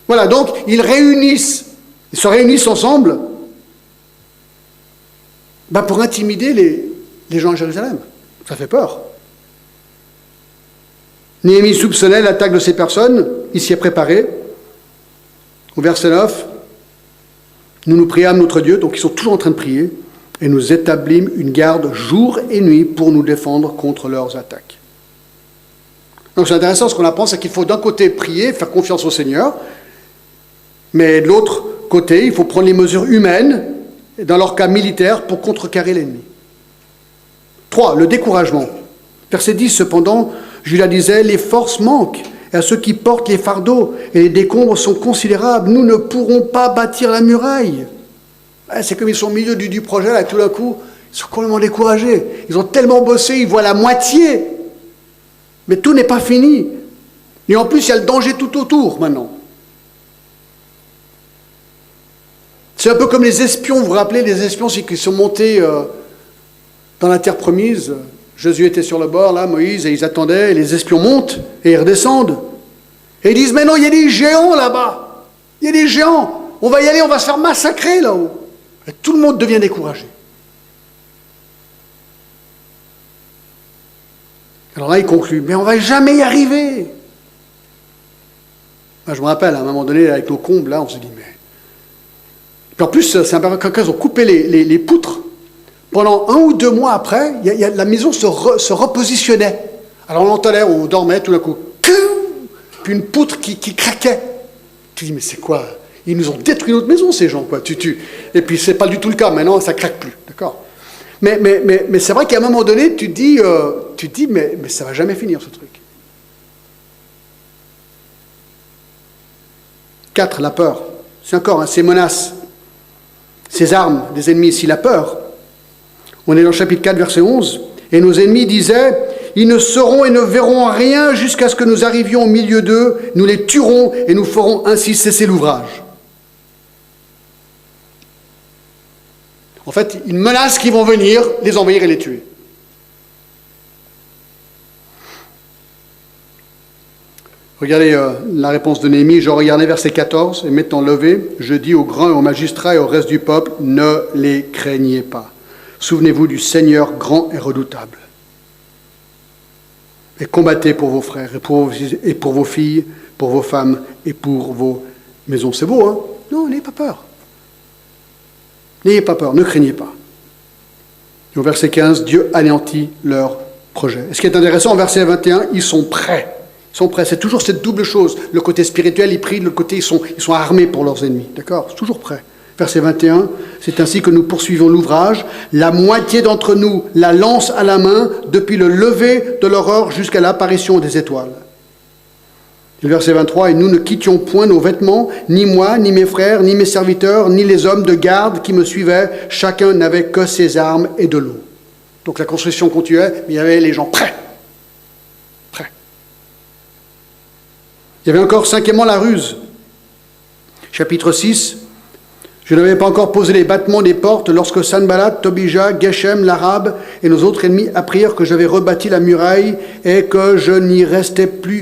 Voilà, donc ils se réunissent ensemble pour intimider les gens à Jérusalem. Ça fait peur. Néhémie soupçonnait l'attaque de ces personnes, il s'y est préparé. Au verset 9, nous priâmes notre Dieu, donc ils sont toujours en train de prier, et nous établîmes une garde jour et nuit pour nous défendre contre leurs attaques. Donc c'est intéressant, ce qu'on apprend, c'est qu'il faut d'un côté prier, faire confiance au Seigneur, mais de l'autre côté, il faut prendre les mesures humaines, dans leur cas militaire, pour contrecarrer l'ennemi. 3. Le découragement. Verset 10, cependant, Judas disait, les forces manquent, et à ceux qui portent les fardeaux, et les décombres sont considérables. Nous ne pourrons pas bâtir la muraille. C'est comme ils sont au milieu du projet, là, tout d'un coup, ils sont complètement découragés. Ils ont tellement bossé, ils voient la moitié. Mais tout n'est pas fini. Et en plus, il y a le danger tout autour, maintenant. C'est un peu comme les espions, vous vous rappelez, les espions qui sont montés dans la terre promise. Jésus était sur le bord, là, Moïse, et ils attendaient, et les espions montent, et ils redescendent. Et ils disent, mais non, il y a des géants là-bas. Il y a des géants. On va y aller, on va se faire massacrer là-haut. Et tout le monde devient découragé. Alors là, il conclut, mais on ne va jamais y arriver. Moi, je me rappelle, à un moment donné, avec nos combles, là, on se dit, mais... Puis en plus, c'est un peu quand ils ont coupé les poutres. Pendant 1 ou 2 mois après, la maison se repositionnait. Alors on entendait, on dormait, tout d'un coup, puis une poutre qui craquait. Tu dis, mais c'est quoi? Ils nous ont détruit notre maison, ces gens, quoi. Et puis c'est pas du tout le cas, maintenant ça craque plus, d'accord? Mais c'est vrai qu'à un moment donné, tu te dis, mais ça va jamais finir ce truc. 4, la peur. C'est encore, ces menaces, ces armes des ennemis, ici, la peur. On est dans le chapitre 4, verset 11. Et nos ennemis disaient, ils ne sauront et ne verront rien jusqu'à ce que nous arrivions au milieu d'eux, nous les tuerons et nous ferons ainsi cesser l'ouvrage. En fait, ils menacent qu'ils vont venir les envahir et les tuer. Regardez la réponse de Néhémie. Je regardais verset 14, et m'étant levé, je dis aux grands et aux magistrats et au reste du peuple, ne les craignez pas. Souvenez-vous du Seigneur grand et redoutable. Et combattez pour vos frères, et pour vos filles, pour vos femmes, et pour vos maisons. C'est beau, hein? Non, n'ayez pas peur. N'ayez pas peur, ne craignez pas. Et au verset 15, Dieu anéantit leur projet. Et ce qui est intéressant, au verset 21, ils sont prêts. Ils sont prêts. C'est toujours cette double chose. Le côté spirituel, ils prient, le côté, ils sont armés pour leurs ennemis. D'accord? C'est toujours prêt. Verset 21, c'est ainsi que nous poursuivons l'ouvrage. La moitié d'entre nous la lance à la main depuis le lever de l'aurore jusqu'à l'apparition des étoiles. Le verset 23, et nous ne quittions point nos vêtements, ni moi, ni mes frères, ni mes serviteurs, ni les hommes de garde qui me suivaient. Chacun n'avait que ses armes et de l'eau. Donc la construction continuait, mais il y avait les gens prêts. Prêts. Il y avait encore cinquièmement la ruse. Chapitre 6. Je n'avais pas encore posé les battements des portes lorsque Sanballat, Tobija, Geshem, l'Arabe et nos autres ennemis apprirent que j'avais rebâti la muraille et que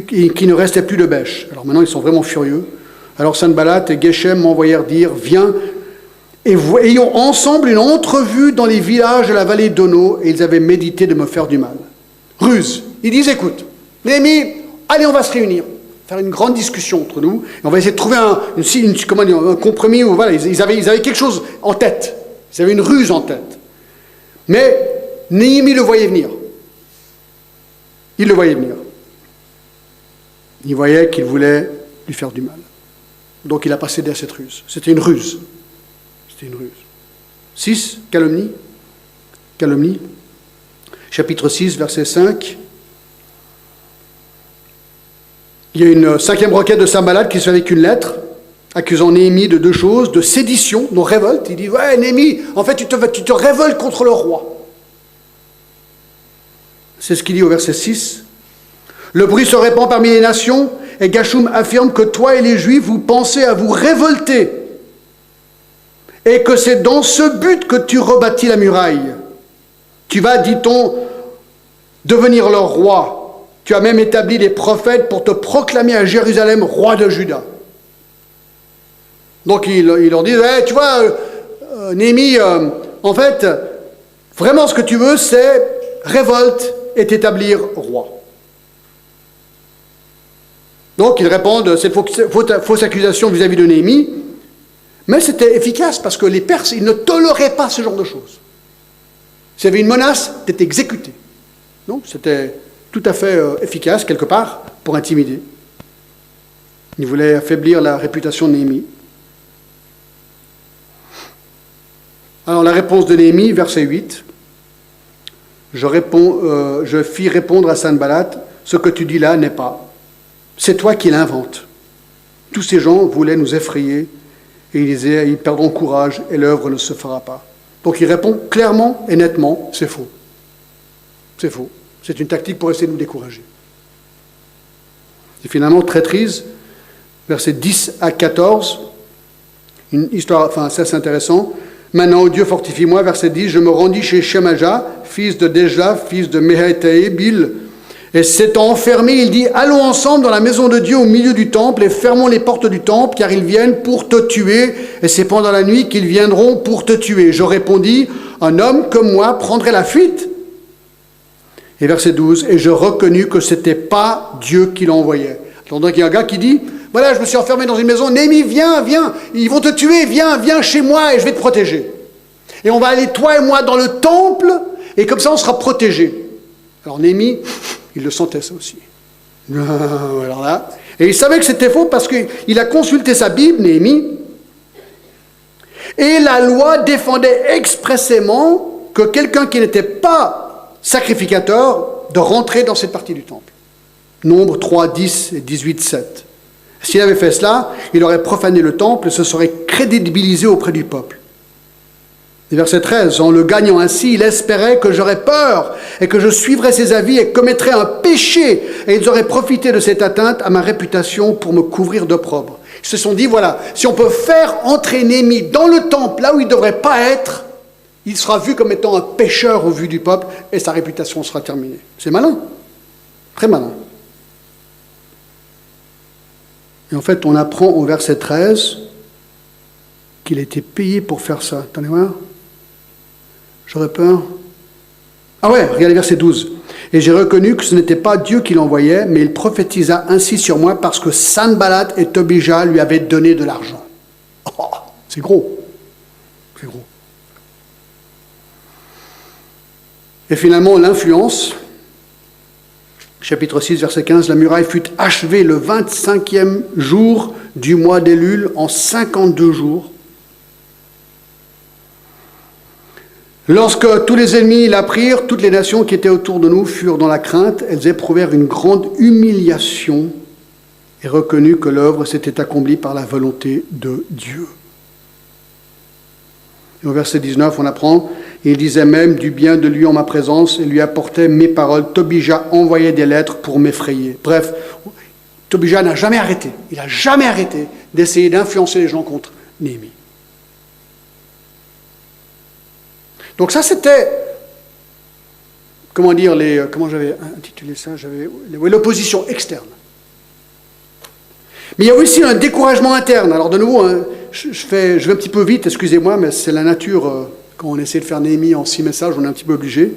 qu'il ne restait plus de bêches. Alors maintenant, ils sont vraiment furieux. Alors Sanballat et Geshem m'envoyèrent dire, viens, et ayons ensemble une entrevue dans les villages de la vallée d'Ono, et ils avaient médité de me faire du mal. Ruse. Ils disent, écoute, Néhémie, allez, on va se réunir. Faire une grande discussion entre nous, et on va essayer de trouver un compromis, où voilà, ils avaient quelque chose en tête, ils avaient une ruse en tête. Mais Néhémie le voyait venir. Il le voyait venir. Il voyait qu'il voulait lui faire du mal. Donc il a pas cédé à cette ruse. C'était une ruse. C'était une ruse. 6, calomnie. Calomnie. Chapitre 6, verset 5. Il y a une cinquième requête de Sanballat qui se fait avec une lettre, accusant Néhémie de deux choses, de sédition, de révolte. Il dit, ouais, Néhémie, en fait, tu te révoltes contre le roi. C'est ce qu'il dit au verset 6. Le bruit se répand parmi les nations, et Gashum affirme que toi et les Juifs, vous pensez à vous révolter, et que c'est dans ce but que tu rebâtis la muraille. Tu vas, dit-on, devenir leur roi. Tu as même établi des prophètes pour te proclamer à Jérusalem roi de Juda. Donc il leur dit, hey, tu vois, Néhémie, en fait, vraiment ce que tu veux, c'est révolte et t'établir roi. Donc ils répondent cette fausse accusation vis-à-vis de Néhémie, mais c'était efficace parce que les Perses, ils ne toléraient pas ce genre de choses. S'il y avait une menace, t'étais exécuté. Donc c'était tout à fait efficace, quelque part, pour intimider. Il voulait affaiblir la réputation de Néhémie. Alors, la réponse de Néhémie, verset 8. Je fis répondre à Sanballat, ce que tu dis là n'est pas. C'est toi qui l'inventes. Tous ces gens voulaient nous effrayer, et ils disaient, ils perdront courage, et l'œuvre ne se fera pas. Donc, il répond clairement et nettement, c'est faux. C'est faux. C'est une tactique pour essayer de nous décourager. Et finalement, traîtrise, versets 10 à 14, une histoire, enfin ça c'est intéressant. Maintenant, ô Dieu, fortifie-moi, verset 10, je me rendis chez Shemaja, fils de Deja, fils de Mehétaébil, et s'étant enfermé, il dit, allons ensemble dans la maison de Dieu au milieu du temple, et fermons les portes du temple, car ils viennent pour te tuer, et c'est pendant la nuit qu'ils viendront pour te tuer. Je répondis, un homme comme moi prendrait la fuite. Et verset 12, et je reconnus que ce n'était pas Dieu qui l'envoyait. Donc il y a un gars qui dit, voilà, je me suis enfermé dans une maison, Néhémie, viens, ils vont te tuer, viens chez moi et je vais te protéger. Et on va aller, toi et moi, dans le temple, et comme ça on sera protégés. Alors Néhémie, il le sentait ça aussi. Alors là, et il savait que c'était faux parce qu'il a consulté sa Bible, Néhémie, et la loi défendait expressément que quelqu'un qui n'était pas sacrificateur de rentrer dans cette partie du temple. Nombre 3, 10 et 18, 7. S'il avait fait cela, il aurait profané le temple et se serait crédibilisé auprès du peuple. Et verset 13, en le gagnant ainsi, il espérait que j'aurais peur et que je suivrais ses avis et commettrais un péché, et ils auraient profité de cette atteinte à ma réputation pour me couvrir d'opprobre. Ils se sont dit, voilà, si on peut faire entrer Néhémie dans le temple, là où il ne devrait pas être, il sera vu comme étant un pécheur au vu du peuple et sa réputation sera terminée. C'est malin, très malin. Et en fait, on apprend au verset 13 qu'il a été payé pour faire ça. Attendez voir. J'aurais peur. Ah ouais, regardez verset 12. Et j'ai reconnu que ce n'était pas Dieu qui l'envoyait, mais il prophétisa ainsi sur moi parce que Sanballat et Tobija lui avaient donné de l'argent. Oh, c'est gros. C'est gros. Et finalement, l'influence, chapitre 6, verset 15, la muraille fut achevée le 25e jour du mois d'Élul en 52 jours. Lorsque tous les ennemis l'apprirent, toutes les nations qui étaient autour de nous furent dans la crainte. Elles éprouvèrent une grande humiliation et reconnurent que l'œuvre s'était accomplie par la volonté de Dieu. Et au verset 19, on apprend, il disait même du bien de lui en ma présence et lui apportait mes paroles. Tobija envoyait des lettres pour m'effrayer. Bref, Tobija n'a jamais arrêté. Il n'a jamais arrêté d'essayer d'influencer les gens contre Néhémie. Donc ça, c'était, comment j'avais intitulé ça, l'opposition externe. Mais il y a aussi un découragement interne. Alors de nouveau, je vais un petit peu vite, excusez-moi, mais c'est la nature, quand on essaie de faire Néhémie en 6 messages, on est un petit peu obligé.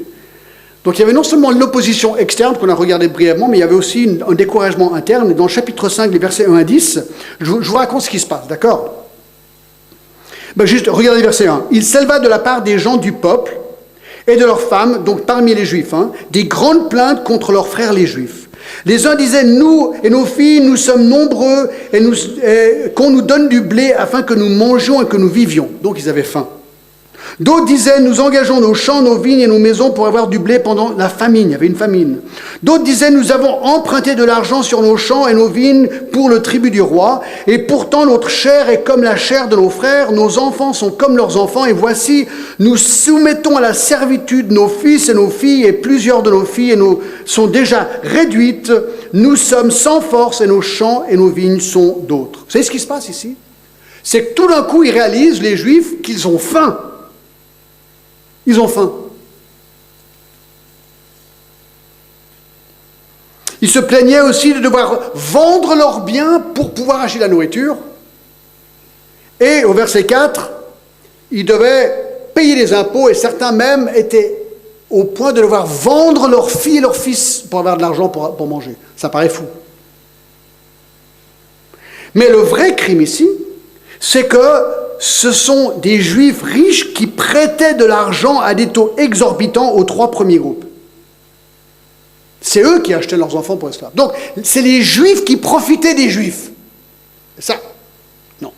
Donc il y avait non seulement l'opposition externe, qu'on a regardé brièvement, mais il y avait aussi un découragement interne. Et dans le chapitre 5, les versets 1 à 10, je vous raconte ce qui se passe, d'accord ? Juste, regardez verset 1. Il s'éleva de la part des gens du peuple et de leurs femmes, donc parmi les Juifs, des grandes plaintes contre leurs frères les Juifs. Les uns disaient, nous et nos filles, nous sommes nombreux et qu'on nous donne du blé afin que nous mangions et que nous vivions. Donc ils avaient faim. D'autres disaient, nous engageons nos champs, nos vignes et nos maisons pour avoir du blé pendant la famine. Il y avait une famine. D'autres disaient, nous avons emprunté de l'argent sur nos champs et nos vignes pour le tribut du roi. Et pourtant, notre chair est comme la chair de nos frères. Nos enfants sont comme leurs enfants. Et voici, nous soumettons à la servitude nos fils et nos filles. Et plusieurs de nos filles sont déjà réduites. Nous sommes sans force et nos champs et nos vignes sont d'autres. Vous savez ce qui se passe ici? C'est que tout d'un coup, ils réalisent, les Juifs, qu'ils ont faim. Ils ont faim. Ils se plaignaient aussi de devoir vendre leurs biens pour pouvoir acheter la nourriture. Et au verset 4, ils devaient payer les impôts et certains même étaient au point de devoir vendre leurs filles et leurs fils pour avoir de l'argent pour manger. Ça paraît fou. Mais le vrai crime ici, c'est que ce sont des Juifs riches qui prêtaient de l'argent à des taux exorbitants aux 3 premiers groupes. C'est eux qui achetaient leurs enfants pour esclaves. Donc, c'est les Juifs qui profitaient des Juifs. Ça, non.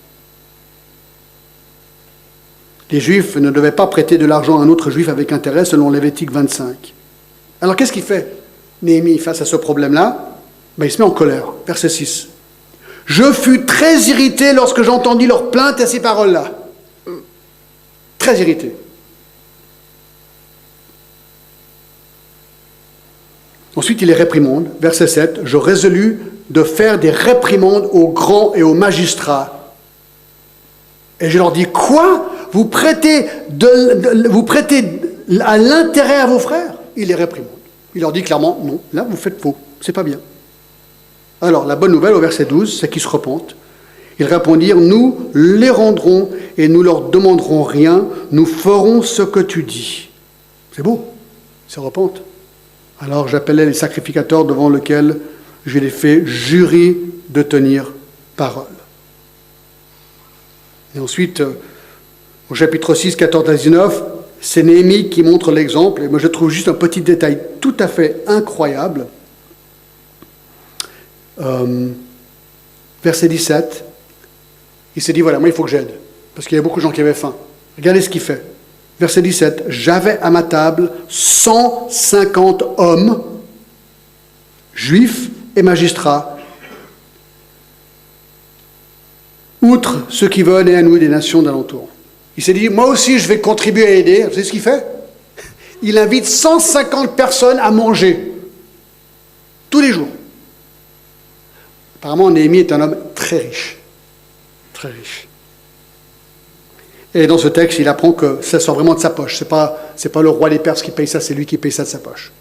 Les Juifs ne devaient pas prêter de l'argent à un autre Juif avec intérêt, selon Lévitique 25. Alors, qu'est-ce qu'il fait, Néhémie, face à ce problème-là? Il se met en colère. Verset 6. Je fus très irrité lorsque j'entendis leurs plaintes à ces paroles-là. Très irrité. Ensuite, il les réprimande. Verset 7. Je résolus de faire des réprimandes aux grands et aux magistrats. Et je leur dis, quoi? Vous prêtez à l'intérêt à vos frères? Il les réprimande. Il leur dit clairement, non, là vous faites faux, c'est pas bien. Alors, la bonne nouvelle au verset 12, c'est qu'ils se repentent. Ils répondirent, nous les rendrons et nous leur demanderons rien, nous ferons ce que tu dis. C'est beau, ils se repentent. Alors j'appelais les sacrificateurs devant lesquels je les fais jurer de tenir parole. Et ensuite, au chapitre 6, 14 à 19, c'est Néhémie qui montre l'exemple, et moi je trouve juste un petit détail tout à fait incroyable. Verset 17, il s'est dit, voilà, moi il faut que j'aide, parce qu'il y a beaucoup de gens qui avaient faim. Regardez ce qu'il fait. Verset 17, j'avais à ma table 150 hommes, juifs et magistrats, outre ceux qui venaient à nous des nations d'alentour. Il s'est dit, moi aussi je vais contribuer à aider. Vous savez ce qu'il fait? Il invite 150 personnes à manger, tous les jours. Apparemment, Néhémie est un homme très riche. Très riche. Et dans ce texte, il apprend que ça sort vraiment de sa poche. Ce n'est pas le roi des Perses qui paye ça, c'est lui qui paye ça de sa poche.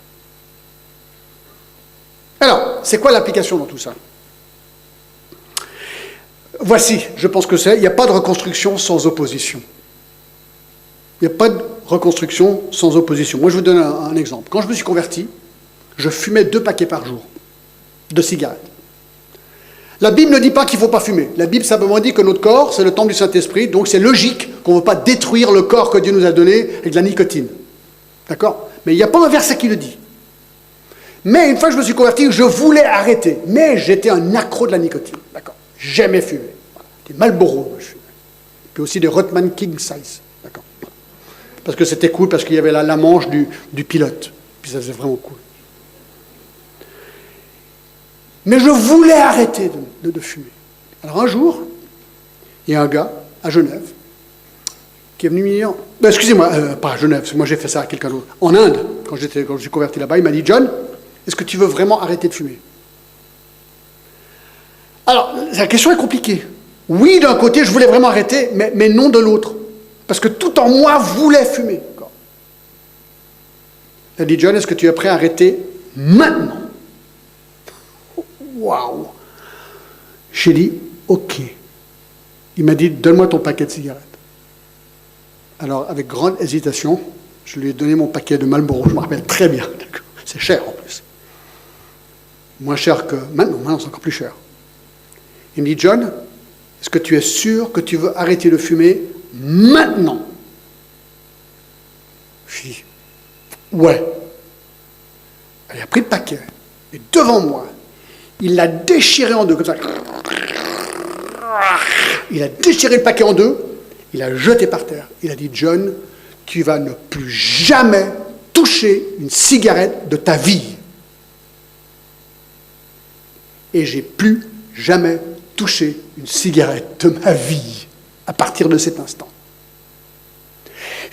Alors, c'est quoi l'application dans tout ça? Voici, je pense que c'est, il n'y a pas de reconstruction sans opposition. Il n'y a pas de reconstruction sans opposition. Moi, je vous donne un exemple. Quand je me suis converti, je fumais 2 paquets par jour de cigarettes. La Bible ne dit pas qu'il ne faut pas fumer. La Bible simplement dit que notre corps, c'est le temple du Saint-Esprit, donc c'est logique qu'on ne veut pas détruire le corps que Dieu nous a donné avec de la nicotine. D'accord? Mais il n'y a pas un verset qui le dit. Mais une fois que je me suis converti, je voulais arrêter. Mais j'étais un accro de la nicotine. D'accord? J'aimais fumer. Voilà. Des Marlboro, je fumais. Puis aussi des Rothman King Size. D'accord? Parce que c'était cool, parce qu'il y avait la manche du pilote. Puis ça faisait vraiment cool. Mais je voulais arrêter de fumer. Alors un jour, il y a un gars à Genève qui est venu me dire, excusez-moi, pas à Genève, parce que moi j'ai fait ça à quelqu'un d'autre, en Inde, quand je suis converti là-bas, il m'a dit, John, est-ce que tu veux vraiment arrêter de fumer? Alors, la question est compliquée. Oui, d'un côté, je voulais vraiment arrêter, mais non de l'autre. Parce que tout en moi voulait fumer. Il a dit, John, est-ce que tu es prêt à arrêter maintenant? Waouh! J'ai dit, ok. Il m'a dit, donne-moi ton paquet de cigarettes. Alors, avec grande hésitation, je lui ai donné mon paquet de Marlboro, je me rappelle très bien. C'est cher en plus. Moins cher que maintenant c'est encore plus cher. Il me dit, John, est-ce que tu es sûr que tu veux arrêter de fumer maintenant? Je dis, ouais. Il a pris le paquet, et devant moi, il l'a déchiré en deux, comme ça. Il a déchiré le paquet en deux, il l'a jeté par terre. Il a dit, John, tu vas ne plus jamais toucher une cigarette de ta vie. Et j'ai plus jamais touché une cigarette de ma vie à partir de cet instant.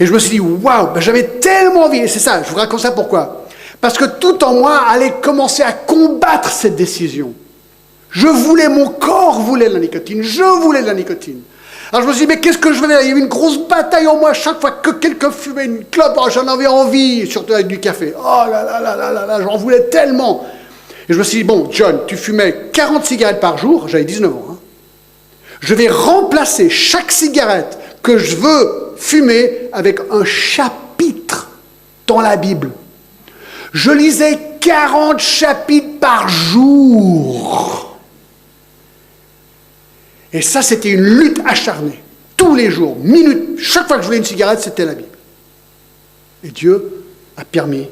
Et je me suis dit, waouh, ben j'avais tellement envie, et c'est ça, je vous raconte ça pourquoi? Parce que tout en moi allait commencer à combattre cette décision. Mon corps voulait de la nicotine, je voulais de la nicotine. Alors je me suis dit, mais qu'est-ce que je faisais? Il y avait une grosse bataille en moi, chaque fois que quelqu'un fumait une clope, oh, j'en avais envie, surtout avec du café. Oh là là là là là là, j'en voulais tellement. Et je me suis dit, bon, John, tu fumais 40 cigarettes par jour, j'avais 19 ans. Hein. Je vais remplacer chaque cigarette que je veux fumer avec un chapitre dans la Bible. Je lisais 40 chapitres par jour. Et ça, c'était une lutte acharnée. Tous les jours, minutes, chaque fois que je voulais une cigarette, c'était la Bible. Et Dieu a permis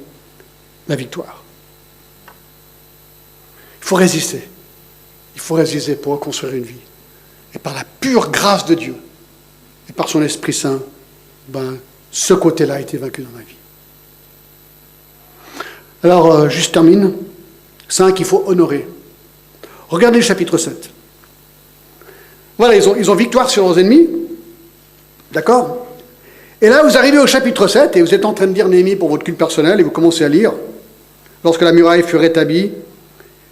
la victoire. Il faut résister. Il faut résister pour reconstruire une vie. Et par la pure grâce de Dieu, et par son Esprit Saint, ce côté-là a été vaincu dans ma vie. Alors, juste termine. 5, il faut honorer. Regardez le chapitre 7. Voilà, ils ont victoire sur leurs ennemis. D'accord? Et là, vous arrivez au chapitre 7, et vous êtes en train de lire Néhémie pour votre culte personnel, et vous commencez à lire. Lorsque la muraille fut rétablie,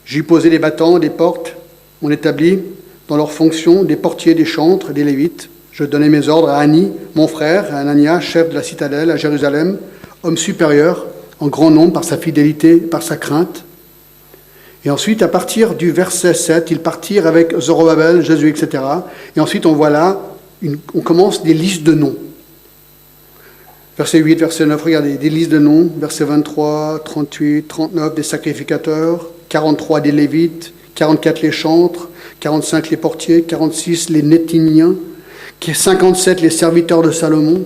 j'y posai des battants, des portes. On établit dans leurs fonctions des portiers, des chantres, des lévites. Je donnai mes ordres à Anni, mon frère, à Anania, chef de la citadelle, à Jérusalem, homme supérieur, en grand nombre par sa fidélité, par sa crainte. Et ensuite, à partir du verset 7, ils partirent avec Zorobabel, Jésus, etc. Et ensuite, on voit là, on commence des listes de noms. Verset 8, verset 9, regardez, des listes de noms. Verset 23, 38, 39, des sacrificateurs. 43 des Lévites, 44 les chantres, 45 les portiers, 46 les Néthiniens, 57 les serviteurs de Salomon.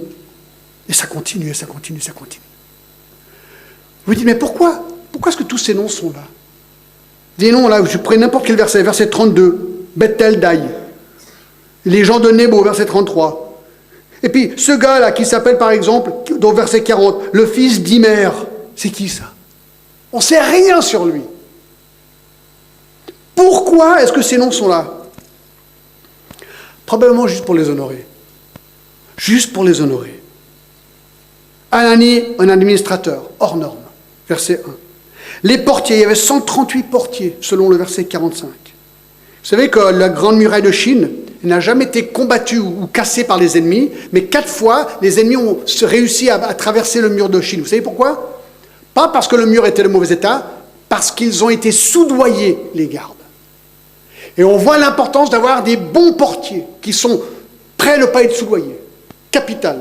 Et ça continue, ça continue, ça continue. Vous dites, mais pourquoi est-ce que tous ces noms sont là? Des noms là, je prends n'importe quel verset, verset 32, Bethel Daï, les gens de Nebo, verset 33. Et puis ce gars-là qui s'appelle par exemple, dans verset 40, le fils d'Imer, c'est qui ça? On ne sait rien sur lui. Pourquoi est-ce que ces noms sont là? Probablement juste pour les honorer. Juste pour les honorer. Anani, un administrateur, hors norme. Verset 1. Les portiers, il y avait 138 portiers, selon le verset 45. Vous savez que la grande muraille de Chine n'a jamais été combattue ou cassée par les ennemis, mais 4 fois, les ennemis ont réussi à traverser le mur de Chine. Vous savez pourquoi? Pas parce que le mur était de mauvais état, parce qu'ils ont été soudoyés, les gardes. Et on voit l'importance d'avoir des bons portiers qui sont prêts à ne pas être sous-loyés. Capital.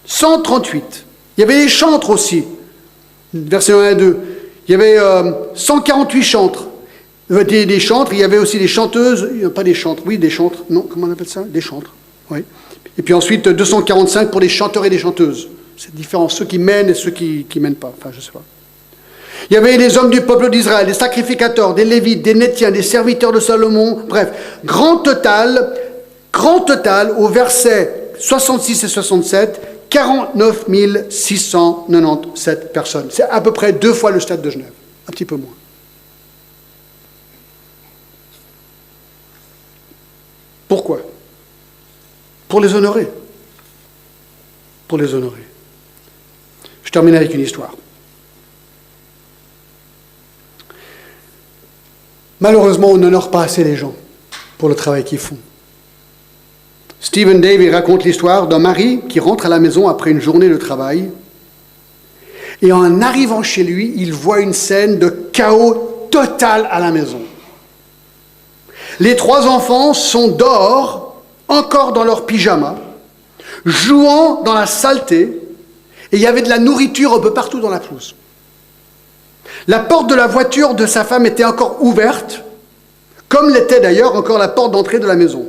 138. Il y avait les chantres aussi. Verset 1 à 2. Il y avait 148 chantres. Des chantres, il y avait aussi des chanteuses, pas des chantres, oui, des chantres, non, comment on appelle ça? Des chantres, oui. Et puis ensuite, 245 pour les chanteurs et les chanteuses. C'est différent, ceux qui mènent et ceux qui mènent pas, enfin, je sais pas. Il y avait les hommes du peuple d'Israël, des sacrificateurs, des lévites, des nethiens, des serviteurs de Salomon, bref, grand total, au verset 66 et 67, 49 697 personnes. C'est à peu près 2 fois le stade de Genève, un petit peu moins. Pourquoi? Pour les honorer. Pour les honorer. Je termine avec une histoire. Malheureusement, on n'honore pas assez les gens pour le travail qu'ils font. Stephen Davey raconte l'histoire d'un mari qui rentre à la maison après une journée de travail et en arrivant chez lui, il voit une scène de chaos total à la maison. Les 3 enfants sont dehors, encore dans leur pyjama, jouant dans la saleté, et il y avait de la nourriture un peu partout dans la pelouse. La porte de la voiture de sa femme était encore ouverte, comme l'était d'ailleurs encore la porte d'entrée de la maison.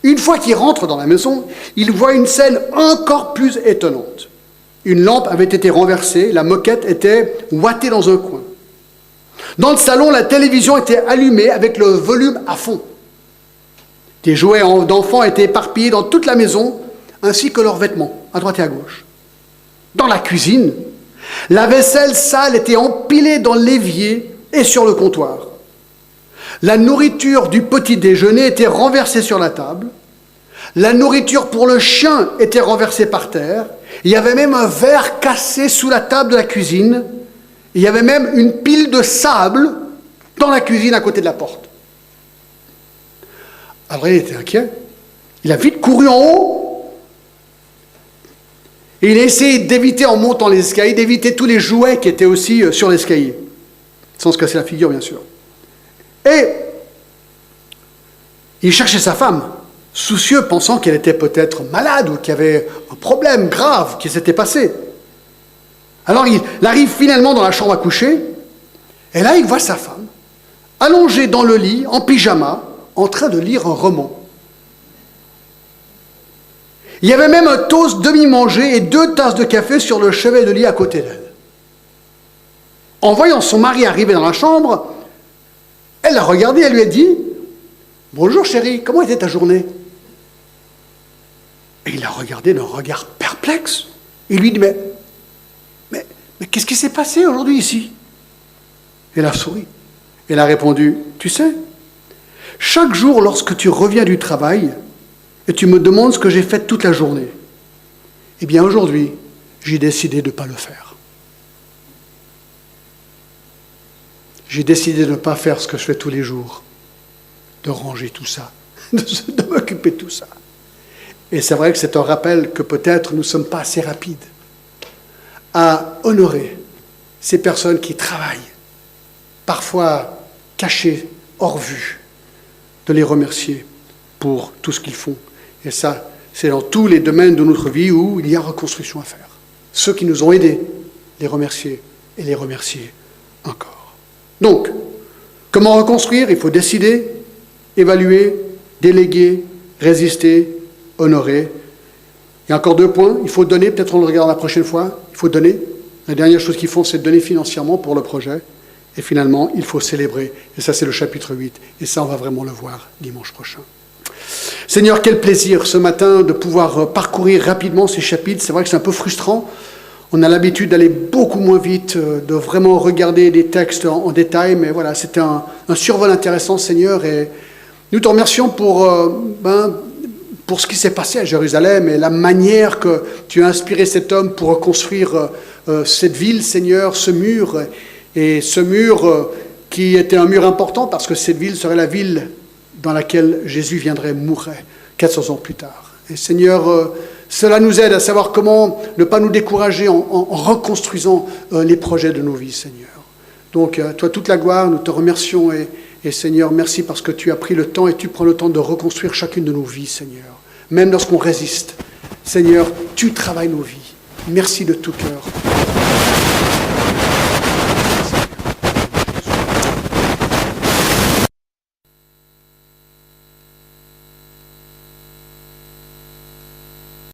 Une fois qu'il rentre dans la maison, il voit une scène encore plus étonnante. Une lampe avait été renversée, la moquette était ouatée dans un coin. Dans le salon, la télévision était allumée avec le volume à fond. Des jouets d'enfants étaient éparpillés dans toute la maison, ainsi que leurs vêtements, à droite et à gauche. Dans la cuisine, la vaisselle sale était empilée dans l'évier et sur le comptoir. La nourriture du petit déjeuner était renversée sur la table. La nourriture pour le chien était renversée par terre. Il y avait même un verre cassé sous la table de la cuisine. Il y avait même une pile de sable dans la cuisine à côté de la porte. Alors il était inquiet. Il a vite couru en haut. Et il a essayé d'éviter, en montant les escaliers, d'éviter tous les jouets qui étaient aussi sur l'escalier. Sans se casser la figure, bien sûr. Et il cherchait sa femme, soucieux, pensant qu'elle était peut-être malade ou qu'il y avait un problème grave qui s'était passé. Alors il arrive finalement dans la chambre à coucher, et là il voit sa femme, allongée dans le lit, en pyjama, en train de lire un roman. Il y avait même un toast demi-mangé et 2 tasses de café sur le chevet de lit à côté d'elle. En voyant son mari arriver dans la chambre, elle l'a regardé, elle lui a dit « Bonjour chérie, comment était ta journée ?» Et il l'a regardé d'un regard perplexe. Il lui dit « Mais qu'est-ce qui s'est passé aujourd'hui ici ?» Elle a souri. Elle a répondu « Tu sais, chaque jour lorsque tu reviens du travail et tu me demandes ce que j'ai fait toute la journée, eh bien aujourd'hui, j'ai décidé de ne pas le faire. J'ai décidé de ne pas faire ce que je fais tous les jours, de ranger tout ça, de m'occuper de tout ça. Et c'est vrai que c'est un rappel que peut-être nous ne sommes pas assez rapides à honorer ces personnes qui travaillent, parfois cachées, hors vue, de les remercier pour tout ce qu'ils font. Et ça, c'est dans tous les domaines de notre vie où il y a reconstruction à faire. Ceux qui nous ont aidés, les remercier et les remercier encore. Donc, comment reconstruire? Il faut décider, évaluer, déléguer, résister, honorer. Il y a encore 2 points. Il faut donner, peut-être on le regarde la prochaine fois. Il faut donner. La dernière chose qu'ils font, c'est de donner financièrement pour le projet. Et finalement, il faut célébrer. Et ça, c'est le chapitre 8. Et ça, on va vraiment le voir dimanche prochain. Seigneur, quel plaisir ce matin de pouvoir parcourir rapidement ces chapitres. C'est vrai que c'est un peu frustrant. On a l'habitude d'aller beaucoup moins vite, de vraiment regarder des textes en détail, mais voilà, c'était un survol intéressant, Seigneur, et nous te remercions pour ce qui s'est passé à Jérusalem et la manière que tu as inspiré cet homme pour reconstruire cette ville, Seigneur, ce mur, et ce mur qui était un mur important parce que cette ville serait la ville dans laquelle Jésus viendrait mourir 400 ans plus tard. Et Seigneur, cela nous aide à savoir comment ne pas nous décourager en reconstruisant les projets de nos vies, Seigneur. Donc, toi, toute la gloire, nous te remercions et Et Seigneur, merci parce que tu as pris le temps et tu prends le temps de reconstruire chacune de nos vies, Seigneur. Même lorsqu'on résiste. Seigneur, tu travailles nos vies. Merci de tout cœur.